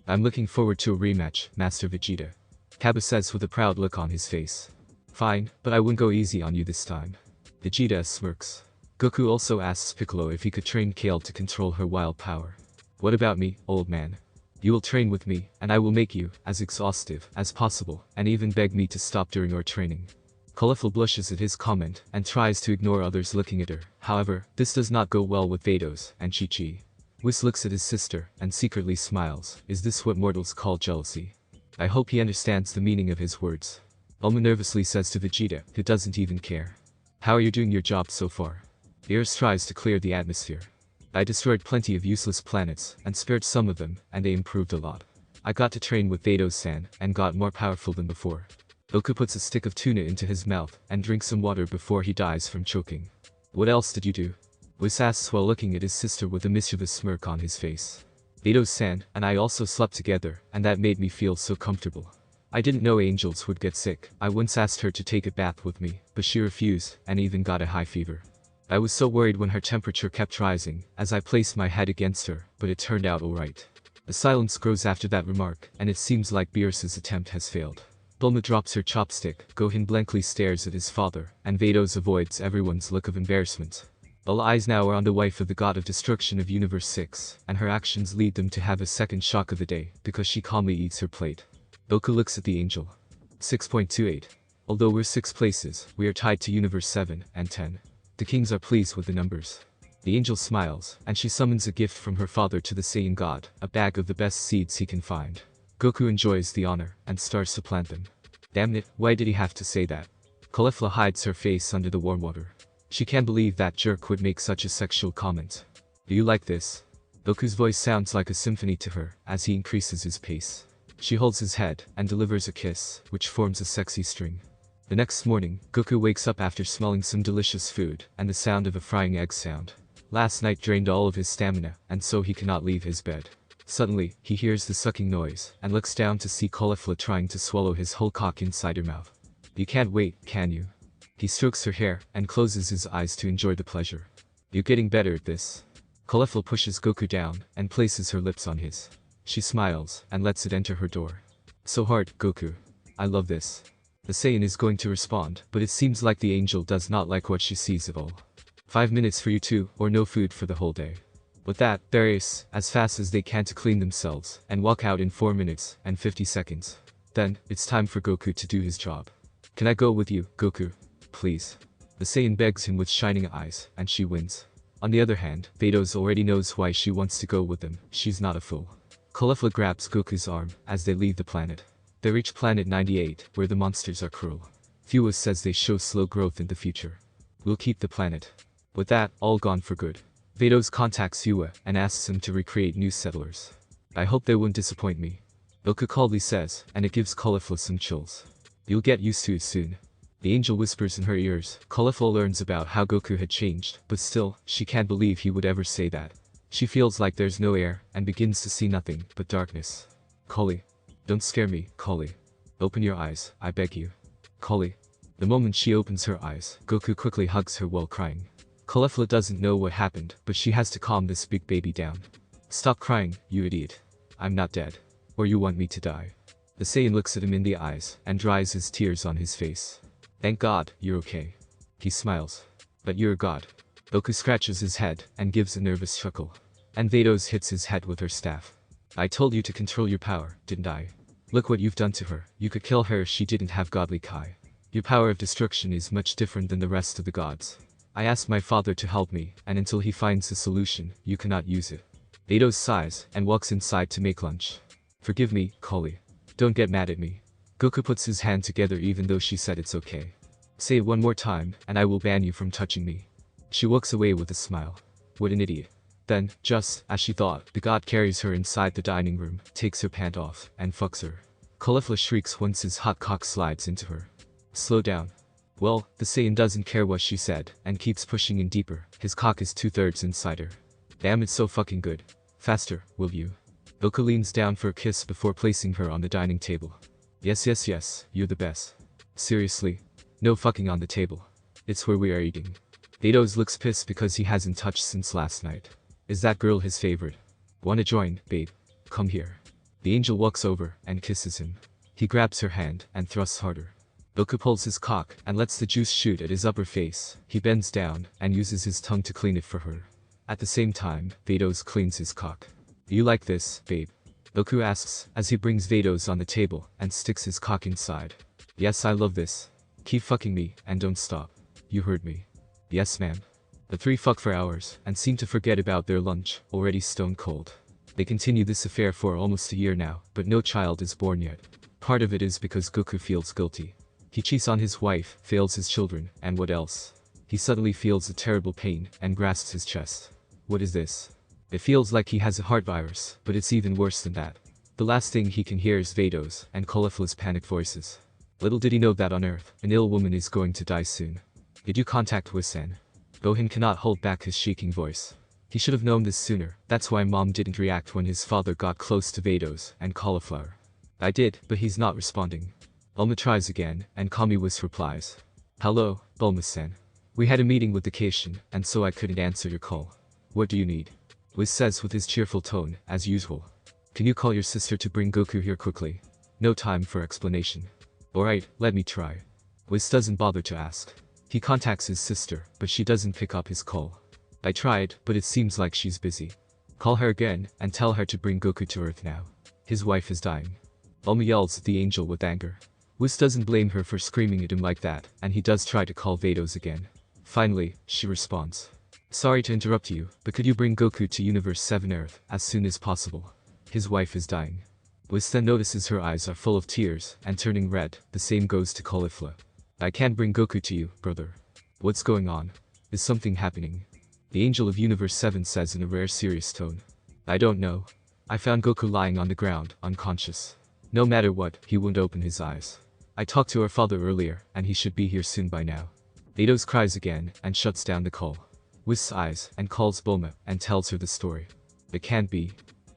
I'm looking forward to a rematch, Master Vegeta. Kaba says with a proud look on his face. Fine, but I wouldn't go easy on you this time. Vegeta smirks. Goku also asks Piccolo if he could train Kale to control her wild power. What about me, old man? You will train with me, and I will make you as exhaustive as possible, and even beg me to stop during our training. Caulifla blushes at his comment and tries to ignore others looking at her. However, this does not go well with Vados and Chichi. Whis looks at his sister and secretly smiles. Is this what mortals call jealousy? I hope he understands the meaning of his words. Bulma nervously says to Vegeta, who doesn't even care. How are you doing your job so far? Beerus tries to clear the atmosphere. I destroyed plenty of useless planets and spared some of them, and they improved a lot. I got to train with Vados-san and got more powerful than before. Goku puts a stick of tuna into his mouth and drinks some water before he dies from choking. What else did you do? Whis asks while looking at his sister with a mischievous smirk on his face. Vados-san and I also slept together, and that made me feel so comfortable. I didn't know angels would get sick. I once asked her to take a bath with me, but she refused and even got a high fever. I was so worried when her temperature kept rising as I placed my head against her, but it turned out alright. A silence grows after that remark, and it seems like Beerus's attempt has failed. Bulma drops her chopstick, Gohan blankly stares at his father, and Vados avoids everyone's look of embarrassment. All eyes now are on the wife of the god of destruction of Universe 6, and her actions lead them to have a second shock of the day, because she calmly eats her plate. Goku looks at the angel. 6.28. Although we're 6 places, we are tied to Universe 7 and 10. The kings are pleased with the numbers. The angel smiles, and she summons a gift from her father to the Saiyan god, a bag of the best seeds he can find. Goku enjoys the honor, and starts to plant them. Damn it, why did he have to say that? Caulifla hides her face under the warm water. She can't believe that jerk would make such a sexual comment. Do you like this? Goku's voice sounds like a symphony to her, as he increases his pace. She holds his head, and delivers a kiss, which forms a sexy string. The next morning, Goku wakes up after smelling some delicious food, and the sound of a frying egg sound. Last night drained all of his stamina, and so he cannot leave his bed. Suddenly, he hears the sucking noise, and looks down to see Caulifla trying to swallow his whole cock inside her mouth. You can't wait, can you? He strokes her hair, and closes his eyes to enjoy the pleasure. You're getting better at this. Caulifla pushes Goku down, and places her lips on his. She smiles, and lets it enter her door. So hard, Goku. I love this. The Saiyan is going to respond, but it seems like the angel does not like what she sees at all. 5 minutes for you two, or no food for the whole day. With that, they race as fast as they can to clean themselves, and walk out in 4 minutes and 50 seconds. Then, it's time for Goku to do his job. Can I go with you, Goku? Please. The Saiyan begs him with shining eyes, and she wins. On the other hand, Vados already knows why she wants to go with them. She's not a fool. Caulifla grabs Goku's arm as they leave the planet. They reach planet 98, where the monsters are cruel. Fuwa says they show slow growth in the future. We'll keep the planet. With that, all gone for good. Vados contacts Fuwa and asks him to recreate new settlers. I hope they won't disappoint me. Goku calmly says, and it gives Caulifla some chills. You'll get used to it soon. The angel whispers in her ears. Caulifla learns about how Goku had changed, but still, she can't believe he would ever say that. She feels like there's no air, and begins to see nothing but darkness. Cauli. Don't scare me, Cauli. Open your eyes, I beg you. Cauli. The moment she opens her eyes, Goku quickly hugs her while crying. Caulifla doesn't know what happened, but she has to calm this big baby down. Stop crying, you idiot. I'm not dead. Or you want me to die. The Saiyan looks at him in the eyes, and dries his tears on his face. Thank God, you're okay. He smiles. But you're a god. Goku scratches his head, and gives a nervous chuckle. And Vados hits his head with her staff. I told you to control your power, didn't I? Look what you've done to her. You could kill her if she didn't have godly Kai. Your power of destruction is much different than the rest of the gods. I asked my father to help me, and until he finds a solution, you cannot use it. Vados sighs, and walks inside to make lunch. Forgive me, Cauli. Don't get mad at me. Goku puts his hand together even though she said it's okay. Say it one more time, and I will ban you from touching me. She walks away with a smile. What an idiot. Then, just as she thought, the god carries her inside the dining room, takes her pant off, and fucks her. Caulifla shrieks once his hot cock slides into her. Slow down. Well, the Saiyan doesn't care what she said, and keeps pushing in deeper. His cock is 2/3 inside her. Damn, it's so fucking good. Faster, will you? Goku leans down for a kiss before placing her on the dining table. Yes, yes, yes, you're the best. Seriously. No fucking on the table. It's where we are eating. Vados looks pissed because he hasn't touched since last night. Is that girl his favorite? Wanna join, babe? Come here. The angel walks over and kisses him. He grabs her hand and thrusts harder. Goku pulls his cock and lets the juice shoot at his upper face. He bends down and uses his tongue to clean it for her. At the same time, Vados cleans his cock. Do you like this, babe? Goku asks as he brings Vados on the table and sticks his cock inside. Yes, I love this. Keep fucking me and don't stop. You heard me. Yes, ma'am. The three fuck for hours and seem to forget about their lunch, already stone cold. They continue this affair for almost a year now, but no child is born yet. Part of it is because Goku feels guilty. He cheats on his wife, fails his children, and what else? He suddenly feels a terrible pain and grasps his chest. What is this? It feels like he has a heart virus, but it's even worse than that. The last thing he can hear is Vados and Caulifla's panicked voices. Little did he know that on Earth, an ill woman is going to die soon. Did you contact Wisan? Gohan cannot hold back his shaking voice. He should have known this sooner. That's why Mom didn't react when his father got close to Vados and Cauliflower. I did, but he's not responding. Bulma tries again, and Kami-Whis replies. Hello, Bulma-san. We had a meeting with the Kaishin, and so I couldn't answer your call. What do you need? Whis says with his cheerful tone, as usual. Can you call your sister to bring Goku here quickly? No time for explanation. Alright, let me try. Whis doesn't bother to ask. He contacts his sister, but she doesn't pick up his call. I tried, but it seems like she's busy. Call her again, and tell her to bring Goku to Earth now. His wife is dying. Bulma yells at the angel with anger. Whis doesn't blame her for screaming at him like that, and he does try to call Vados again. Finally, she responds. Sorry to interrupt you, but could you bring Goku to Universe 7 Earth as soon as possible? His wife is dying. Whis then notices her eyes are full of tears and turning red. The same goes to Caulifla. I can't bring Goku to you, brother. What's going on? Is something happening? The angel of Universe 7 says in a rare serious tone. I don't know. I found Goku lying on the ground, unconscious. No matter what, he won't open his eyes. I talked to our father earlier, and he should be here soon by now. Vados cries again, and shuts down the call. Whis sighs, and calls Bulma, and tells her the story. It can't be.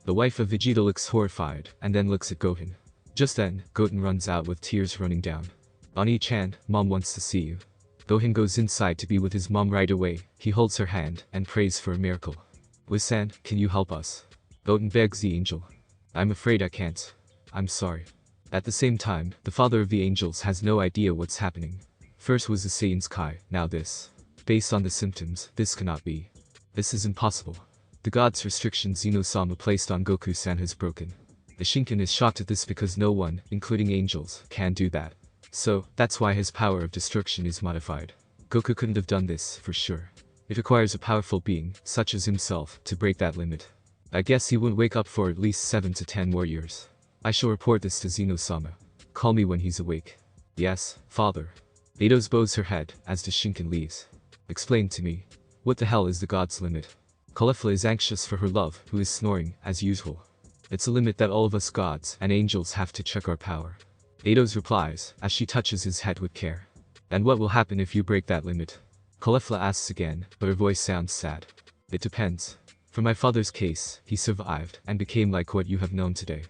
The wife of Vegeta looks horrified, and then looks at Gohan. Just then, Goten runs out with tears running down. Oni-chan, Mom wants to see you. Gohan goes inside to be with his mom right away. He holds her hand, and prays for a miracle. Whis-san, can you help us? Goten begs the angel. I'm afraid I can't. I'm sorry. At the same time, the father of the angels has no idea what's happening. First was the Saiyans Kai, now this. Based on the symptoms, this cannot be. This is impossible. The god's restriction Zeno-sama placed on Goku-san has broken. The Shinken is shocked at this because no one, including angels, can do that. So, that's why his power of destruction is modified. Goku couldn't have done this, for sure. It requires a powerful being, such as himself, to break that limit. I guess he won't wake up for at least 7 to 10 more years. I shall report this to Zeno-sama. Call me when he's awake. Yes, father. Vados bows her head, as the Shinken leaves. Explain to me. What the hell is the god's limit? Caulifla is anxious for her love, who is snoring, as usual. It's a limit that all of us gods and angels have to check our power. Vados replies, as she touches his head with care. And what will happen if you break that limit? Caulifla asks again, but her voice sounds sad. It depends. For my father's case, he survived, and became like what you have known today.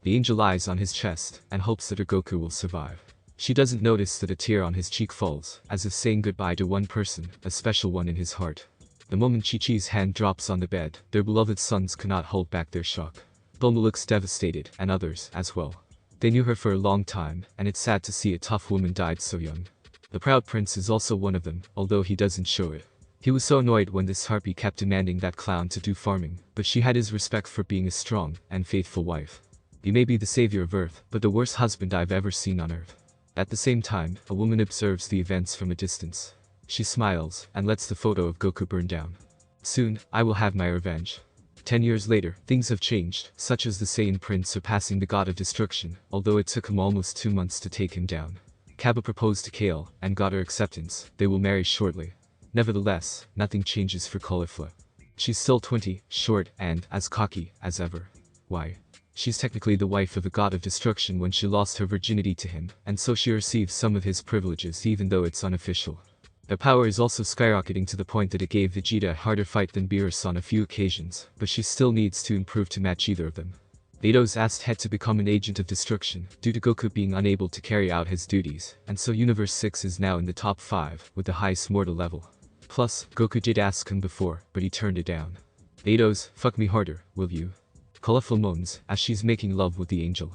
The angel lies on his chest, and hopes that her Goku will survive. She doesn't notice that a tear on his cheek falls, as if saying goodbye to one person, a special one in his heart. The moment Chi-Chi's hand drops on the bed, their beloved sons cannot hold back their shock. Bulma looks devastated, and others, as well. They knew her for a long time, and it's sad to see a tough woman died so young. The proud prince is also one of them, although he doesn't show it. He was so annoyed when this harpy kept demanding that clown to do farming, but she had his respect for being a strong and faithful wife. You may be the savior of Earth, but the worst husband I've ever seen on Earth. At the same time, a woman observes the events from a distance. She smiles, and lets the photo of Goku burn down. Soon, I will have my revenge. 10 years later, things have changed, such as the Saiyan prince surpassing the god of destruction, although it took him almost 2 months to take him down. Kappa proposed to Kale, and got her acceptance. They will marry shortly. Nevertheless, nothing changes for Caulifla. She's still 20, short, and as cocky as ever. Why? She's technically the wife of the god of destruction when she lost her virginity to him, and so she receives some of his privileges even though it's unofficial. Her power is also skyrocketing to the point that it gave Vegeta a harder fight than Beerus on a few occasions, but she still needs to improve to match either of them. Vados asked Het to become an agent of destruction, due to Goku being unable to carry out his duties, and so Universe 6 is now in the top 5, with the highest mortal level. Plus, Goku did ask him before, but he turned it down. Vados, fuck me harder, will you? Colorful moans, as she's making love with the angel.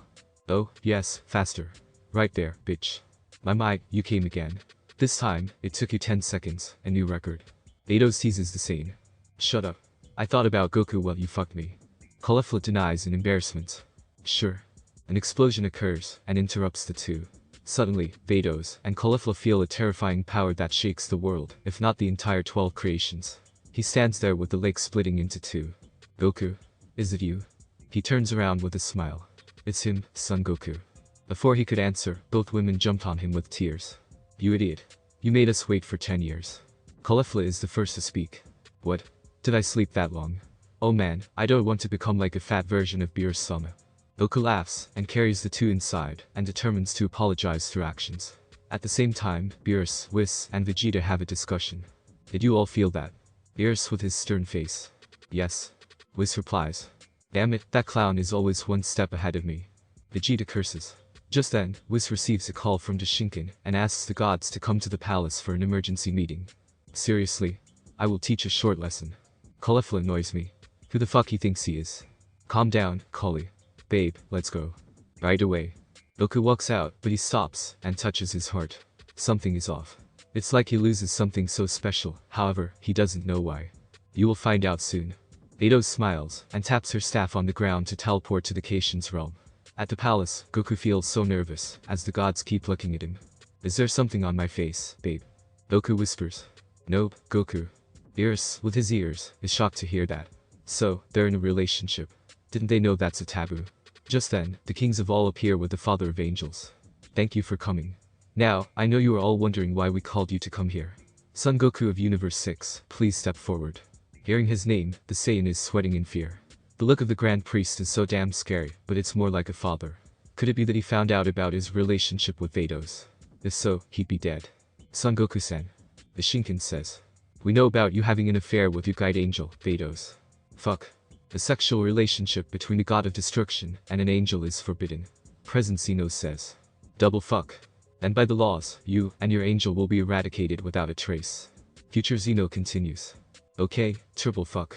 Oh, yes, faster. Right there, bitch. My, you came again. This time, it took you 10 seconds, a new record. Vados teases the same. Shut up. I thought about Goku while you fucked me. Caulifla denies in embarrassment. Sure. An explosion occurs, and interrupts the two. Suddenly, Vados and Caulifla feel a terrifying power that shakes the world, if not the entire 12 creations. He stands there with the lake splitting into two. Goku? Is it you? He turns around with a smile. It's him, Son Goku. Before he could answer, both women jumped on him with tears. You idiot. You made us wait for 10 years. Caulifla is the first to speak. What? Did I sleep that long? Oh man, I don't want to become like a fat version of Beerus-sama. Goku laughs, and carries the two inside, and determines to apologize through actions. At the same time, Beerus, Whis, and Vegeta have a discussion. Did you all feel that? Beerus with his stern face. Yes. Whis replies. Damn it, that clown is always one step ahead of me. Vegeta curses. Just then, Whis receives a call from Shinken, and asks the gods to come to the palace for an emergency meeting. Seriously? I will teach a short lesson. Caulifla annoys me. Who the fuck he thinks he is? Calm down, Cauli. Babe, let's go. Right away. Goku walks out, but he stops, and touches his heart. Something is off. It's like he loses something so special, however, he doesn't know why. You will find out soon. Vados smiles, and taps her staff on the ground to teleport to the Caitian's realm. At the palace, Goku feels so nervous, as the gods keep looking at him. Is there something on my face, babe? Goku whispers. Nope, Goku. Beerus, with his ears, is shocked to hear that. So, they're in a relationship. Didn't they know that's a taboo? Just then, the kings of all appear with the father of angels. Thank you for coming. Now, I know you are all wondering why we called you to come here. Son Goku of Universe 6, please step forward. Hearing his name, the Saiyan is sweating in fear. The look of the Grand Priest is so damn scary, but it's more like a father. Could it be that he found out about his relationship with Vados? If so, he'd be dead. Son Goku-san. The Shinken says. We know about you having an affair with your guide angel, Vados. Fuck. A sexual relationship between a god of destruction and an angel is forbidden. Present Zeno says. Double fuck. And by the laws, you and your angel will be eradicated without a trace. Future Zeno continues. Okay, triple fuck.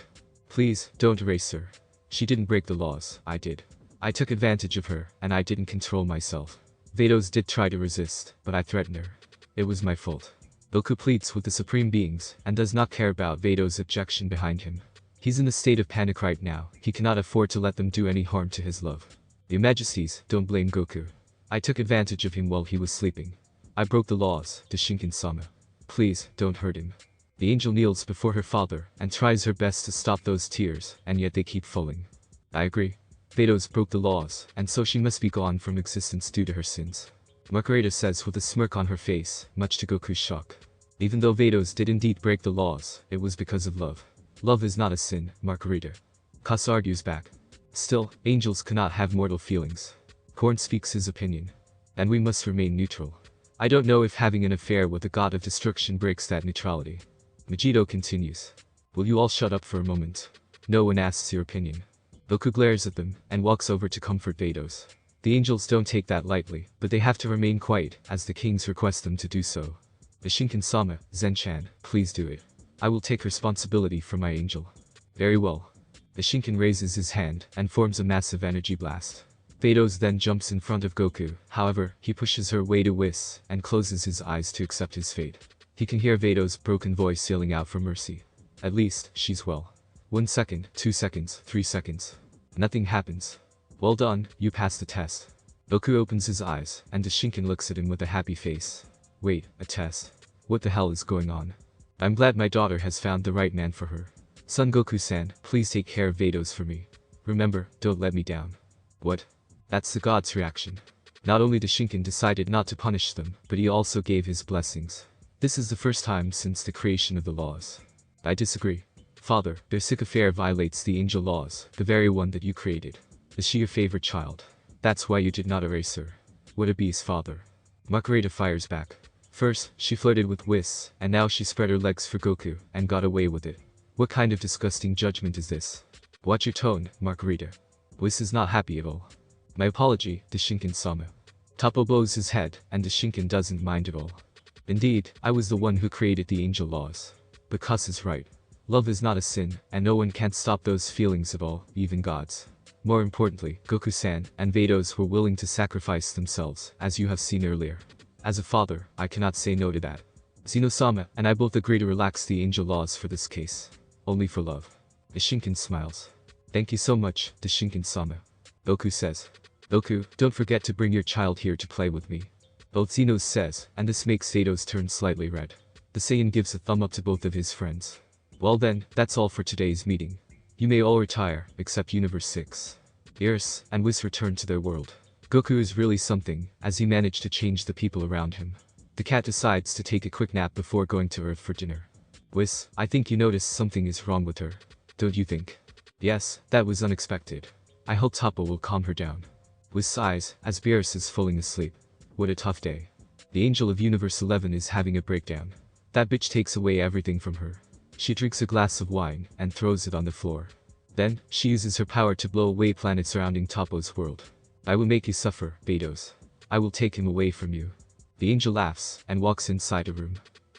Please, don't erase her. She didn't break the laws, I did. I took advantage of her, and I didn't control myself. Vados did try to resist, but I threatened her. It was my fault. Goku pleads with the Supreme Beings, and does not care about Vados' objection behind him. He's in a state of panic right now, he cannot afford to let them do any harm to his love. Your Majesties, don't blame Goku. I took advantage of him while he was sleeping. I broke the laws, to Shinken-sama. Please, don't hurt him. The angel kneels before her father, and tries her best to stop those tears, and yet they keep falling. I agree. Vados broke the laws, and so she must be gone from existence due to her sins. Margarita says with a smirk on her face, much to Goku's shock. Even though Vados did indeed break the laws, it was because of love. Love is not a sin, Margarita. Kas argues back. Still, angels cannot have mortal feelings. Korn speaks his opinion. And we must remain neutral. I don't know if having an affair with the god of destruction breaks that neutrality. Vegito continues. Will you all shut up for a moment? No one asks your opinion. Goku glares at them, and walks over to comfort Vados. The angels don't take that lightly, but they have to remain quiet, as the kings request them to do so. The Shinken-sama, Zen-chan, please do it. I will take responsibility for my angel. Very well. The Shinken raises his hand, and forms a massive energy blast. Vados then jumps in front of Goku, however, he pushes her way to Whis, and closes his eyes to accept his fate. He can hear Vados' broken voice yelling out for mercy. At least, she's well. 1 second, 2 seconds, 3 seconds. Nothing happens. Well done, you passed the test. Goku opens his eyes, and the Shinken looks at him with a happy face. Wait, a test? What the hell is going on? I'm glad my daughter has found the right man for her. Son Goku-san, please take care of Vados for me. Remember, don't let me down. What? That's the god's reaction. Not only the Shinken decided not to punish them, but he also gave his blessings. This is the first time since the creation of the laws. I disagree. Father, their sick affair violates the angel laws, the very one that you created. Is she your favorite child? That's why you did not erase her. Would it be his father? Makarita fires back. First, she flirted with Whis, and now she spread her legs for Goku, and got away with it. What kind of disgusting judgment is this? Watch your tone, Margarita. Whis is not happy at all. My apology, Deshinken-sama. Toppo bows his head, and Deshinken doesn't mind at all. Indeed, I was the one who created the angel laws. But Kus is right. Love is not a sin, and no one can stop those feelings at all, even gods. More importantly, Goku-san and Vados were willing to sacrifice themselves, as you have seen earlier. As a father, I cannot say no to that. Zeno-sama and I both agree to relax the angel laws for this case. Only for love. Deshinken smiles. Thank you so much, Deshinken-sama. Goku says. Goku, don't forget to bring your child here to play with me. Both Zenos says, and this makes Vados turn slightly red. The Saiyan gives a thumb up to both of his friends. Well then, that's all for today's meeting. You may all retire, except Universe 6. Iris and Whis return to their world. Goku is really something, as he managed to change the people around him. The cat decides to take a quick nap before going to Earth for dinner. Whis, I think you noticed something is wrong with her. Don't you think? Yes, that was unexpected. I hope Toppo will calm her down. Whis sighs, as Beerus is falling asleep. What a tough day. The angel of Universe 11 is having a breakdown. That bitch takes away everything from her. She drinks a glass of wine, and throws it on the floor. Then, she uses her power to blow away planets surrounding Toppo's world. I will make you suffer, Vados. I will take him away from you. The angel laughs, and walks inside a room.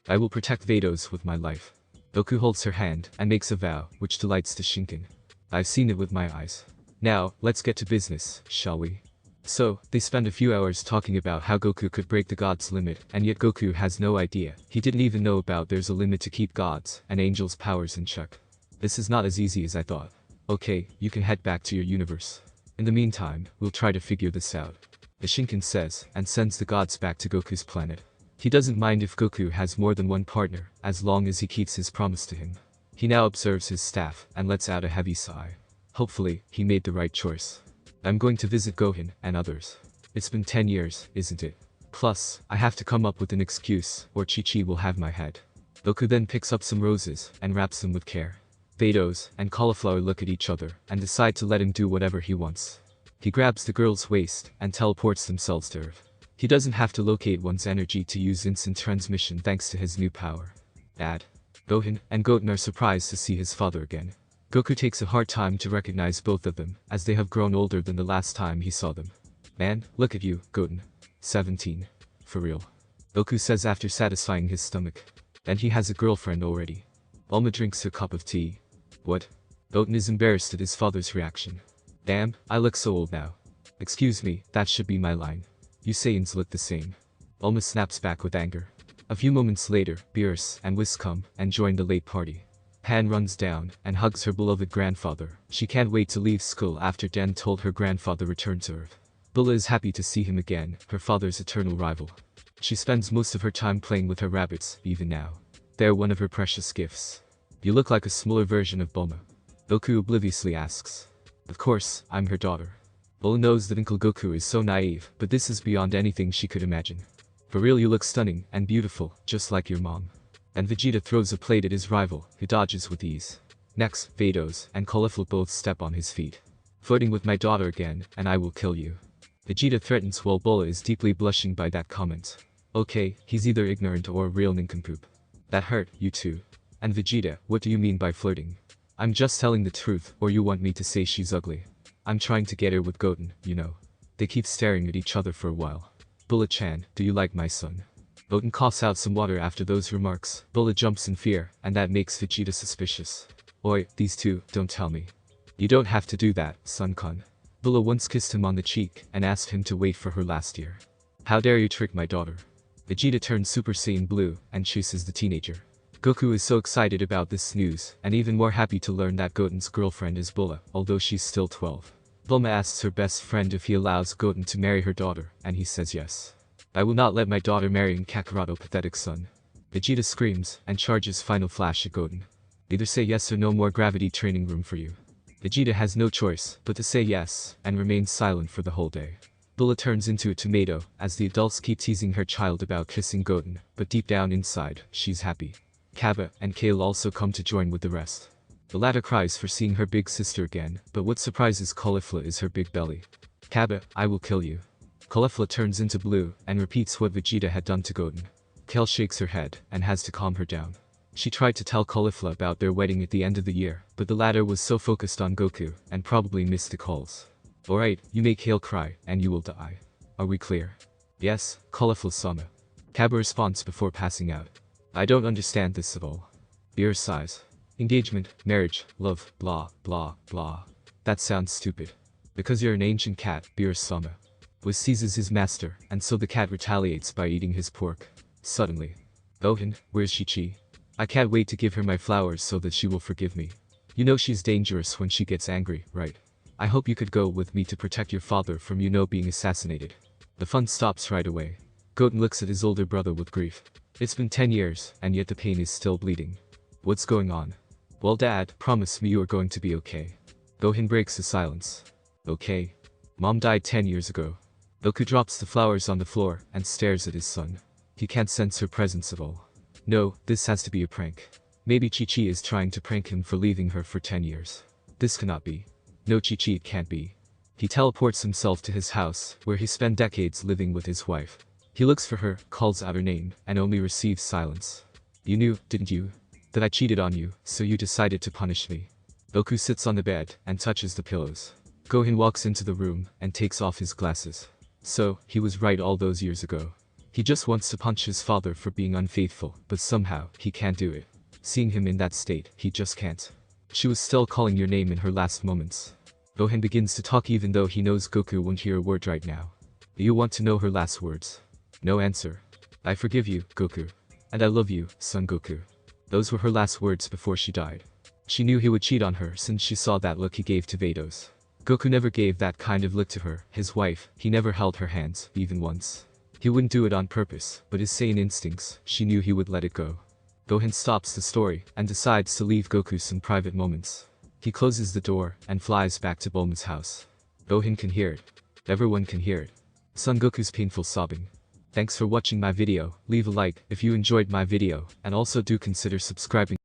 I will protect Vados with my life. Goku holds her hand, and makes a vow, which delights Shinken. I've seen it with my eyes. Now, let's get to business, shall we? So, they spend a few hours talking about how Goku could break the god's limit, and yet Goku has no idea. He didn't even know about there's a limit to keep gods and angels' powers in check. This is not as easy as I thought. Okay, you can head back to your universe. In the meantime, we'll try to figure this out. Shinken says, and sends the gods back to Goku's planet. He doesn't mind if Goku has more than one partner, as long as he keeps his promise to him. He now observes his staff, and lets out a heavy sigh. Hopefully, he made the right choice. I'm going to visit Gohan and others. It's been 10 years, isn't it? Plus, I have to come up with an excuse, or Chichi will have my head. Goku then picks up some roses, and wraps them with care. Vados and Cauliflower look at each other, and decide to let him do whatever he wants. He grabs the girl's waist, and teleports themselves to Earth. He doesn't have to locate one's energy to use instant transmission thanks to his new power. Dad. Gohan and Goten are surprised to see his father again. Goku takes a hard time to recognize both of them, as they have grown older than the last time he saw them. Man, look at you, Goten. 17. For real. Goku says after satisfying his stomach. And he has a girlfriend already. Bulma drinks her cup of tea. What? Goten is embarrassed at his father's reaction. Damn, I look so old now. Excuse me, that should be my line. You Saiyans look the same. Bulma snaps back with anger. A few moments later, Beerus and Whis come and join the late party. Pan runs down and hugs her beloved grandfather. She can't wait to leave school after Dan told her grandfather returned to Earth. Bulla is happy to see him again, her father's eternal rival. She spends most of her time playing with her rabbits, even now. They're one of her precious gifts. You look like a smaller version of Bulma. Goku obliviously asks. Of course, I'm her daughter. Bulla knows that Uncle Goku is so naive, but this is beyond anything she could imagine. For real, you look stunning and beautiful, just like your mom. And Vegeta throws a plate at his rival, who dodges with ease. Next, Vados and Cauliflower both step on his feet. Flirting with my daughter again, and I will kill you. Vegeta threatens while Bulla is deeply blushing by that comment. Okay, he's either ignorant or a real nincompoop. That hurt, you two. And Vegeta, what do you mean by flirting? I'm just telling the truth, or you want me to say she's ugly. I'm trying to get her with Goten, you know. They keep staring at each other for a while. Bulla-chan, do you like my son? Goten coughs out some water after those remarks. Bulla jumps in fear, and that makes Vegeta suspicious. Oi, these two, don't tell me. You don't have to do that, son-kun. Bulla once kissed him on the cheek, and asked him to wait for her last year. How dare you trick my daughter? Vegeta turns Super Saiyan Blue, and chases the teenager. Goku is so excited about this news, and even more happy to learn that Goten's girlfriend is Bulla, although she's still 12. Bulma asks her best friend if he allows Goten to marry her daughter, and he says yes. I will not let my daughter marry Kakarot, pathetic son. Vegeta screams, and charges Final Flash at Goten. Either say yes or no more gravity training room for you. Vegeta has no choice, but to say yes, and remains silent for the whole day. Bulla turns into a tomato, as the adults keep teasing her child about kissing Goten, but deep down inside, she's happy. Kaba and Kale also come to join with the rest. The latter cries for seeing her big sister again, but what surprises Caulifla is her big belly. Kaba, I will kill you. Caulifla turns into blue and repeats what Vegeta had done to Goten. Kel shakes her head and has to calm her down. She tried to tell Caulifla about their wedding at the end of the year, but the latter was so focused on Goku and probably missed the calls. Alright, you make Hale cry and you will die. Are we clear? Yes, Caulifla-sama. Kaba responds before passing out. I don't understand this at all. Beerus sighs. Engagement, marriage, love, blah, blah, blah. That sounds stupid. Because you're an ancient cat, Beerus-sama. Was seizes his master, and so the cat retaliates by eating his pork. Suddenly. Gohan, where's Chichi? I can't wait to give her my flowers so that she will forgive me. You know she's dangerous when she gets angry, right? I hope you could go with me to protect your father from being assassinated. The fun stops right away. Goten looks at his older brother with grief. It's been 10 years, and yet the pain is still bleeding. What's going on? Well, Dad, promise me you are going to be okay. Gohan breaks the silence. Okay. Mom died 10 years ago. Goku drops the flowers on the floor and stares at his son. He can't sense her presence at all. No, this has to be a prank. Maybe Chichi is trying to prank him for leaving her for 10 years. This cannot be. No, Chichi, it can't be. He teleports himself to his house, where he spent decades living with his wife. He looks for her, calls out her name, and only receives silence. You knew, didn't you? That I cheated on you, so you decided to punish me. Goku sits on the bed and touches the pillows. Gohan walks into the room and takes off his glasses. So, he was right all those years ago. He just wants to punch his father for being unfaithful, but somehow, he can't do it. Seeing him in that state, he just can't. She was still calling your name in her last moments. Gohan begins to talk even though he knows Goku won't hear a word right now. Do you want to know her last words? No answer. I forgive you, Goku. And I love you, Son Goku. Those were her last words before she died. She knew he would cheat on her since she saw that look he gave to Vados. Goku never gave that kind of look to her, his wife. He never held her hands, even once. He wouldn't do it on purpose, but his Saiyan instincts, she knew he would let it go. Gohan stops the story and decides to leave Goku some private moments. He closes the door and flies back to Bulma's house. Gohan can hear it. Everyone can hear it. Son Goku's painful sobbing. Thanks for watching my video. Leave a like if you enjoyed my video, and also do consider subscribing.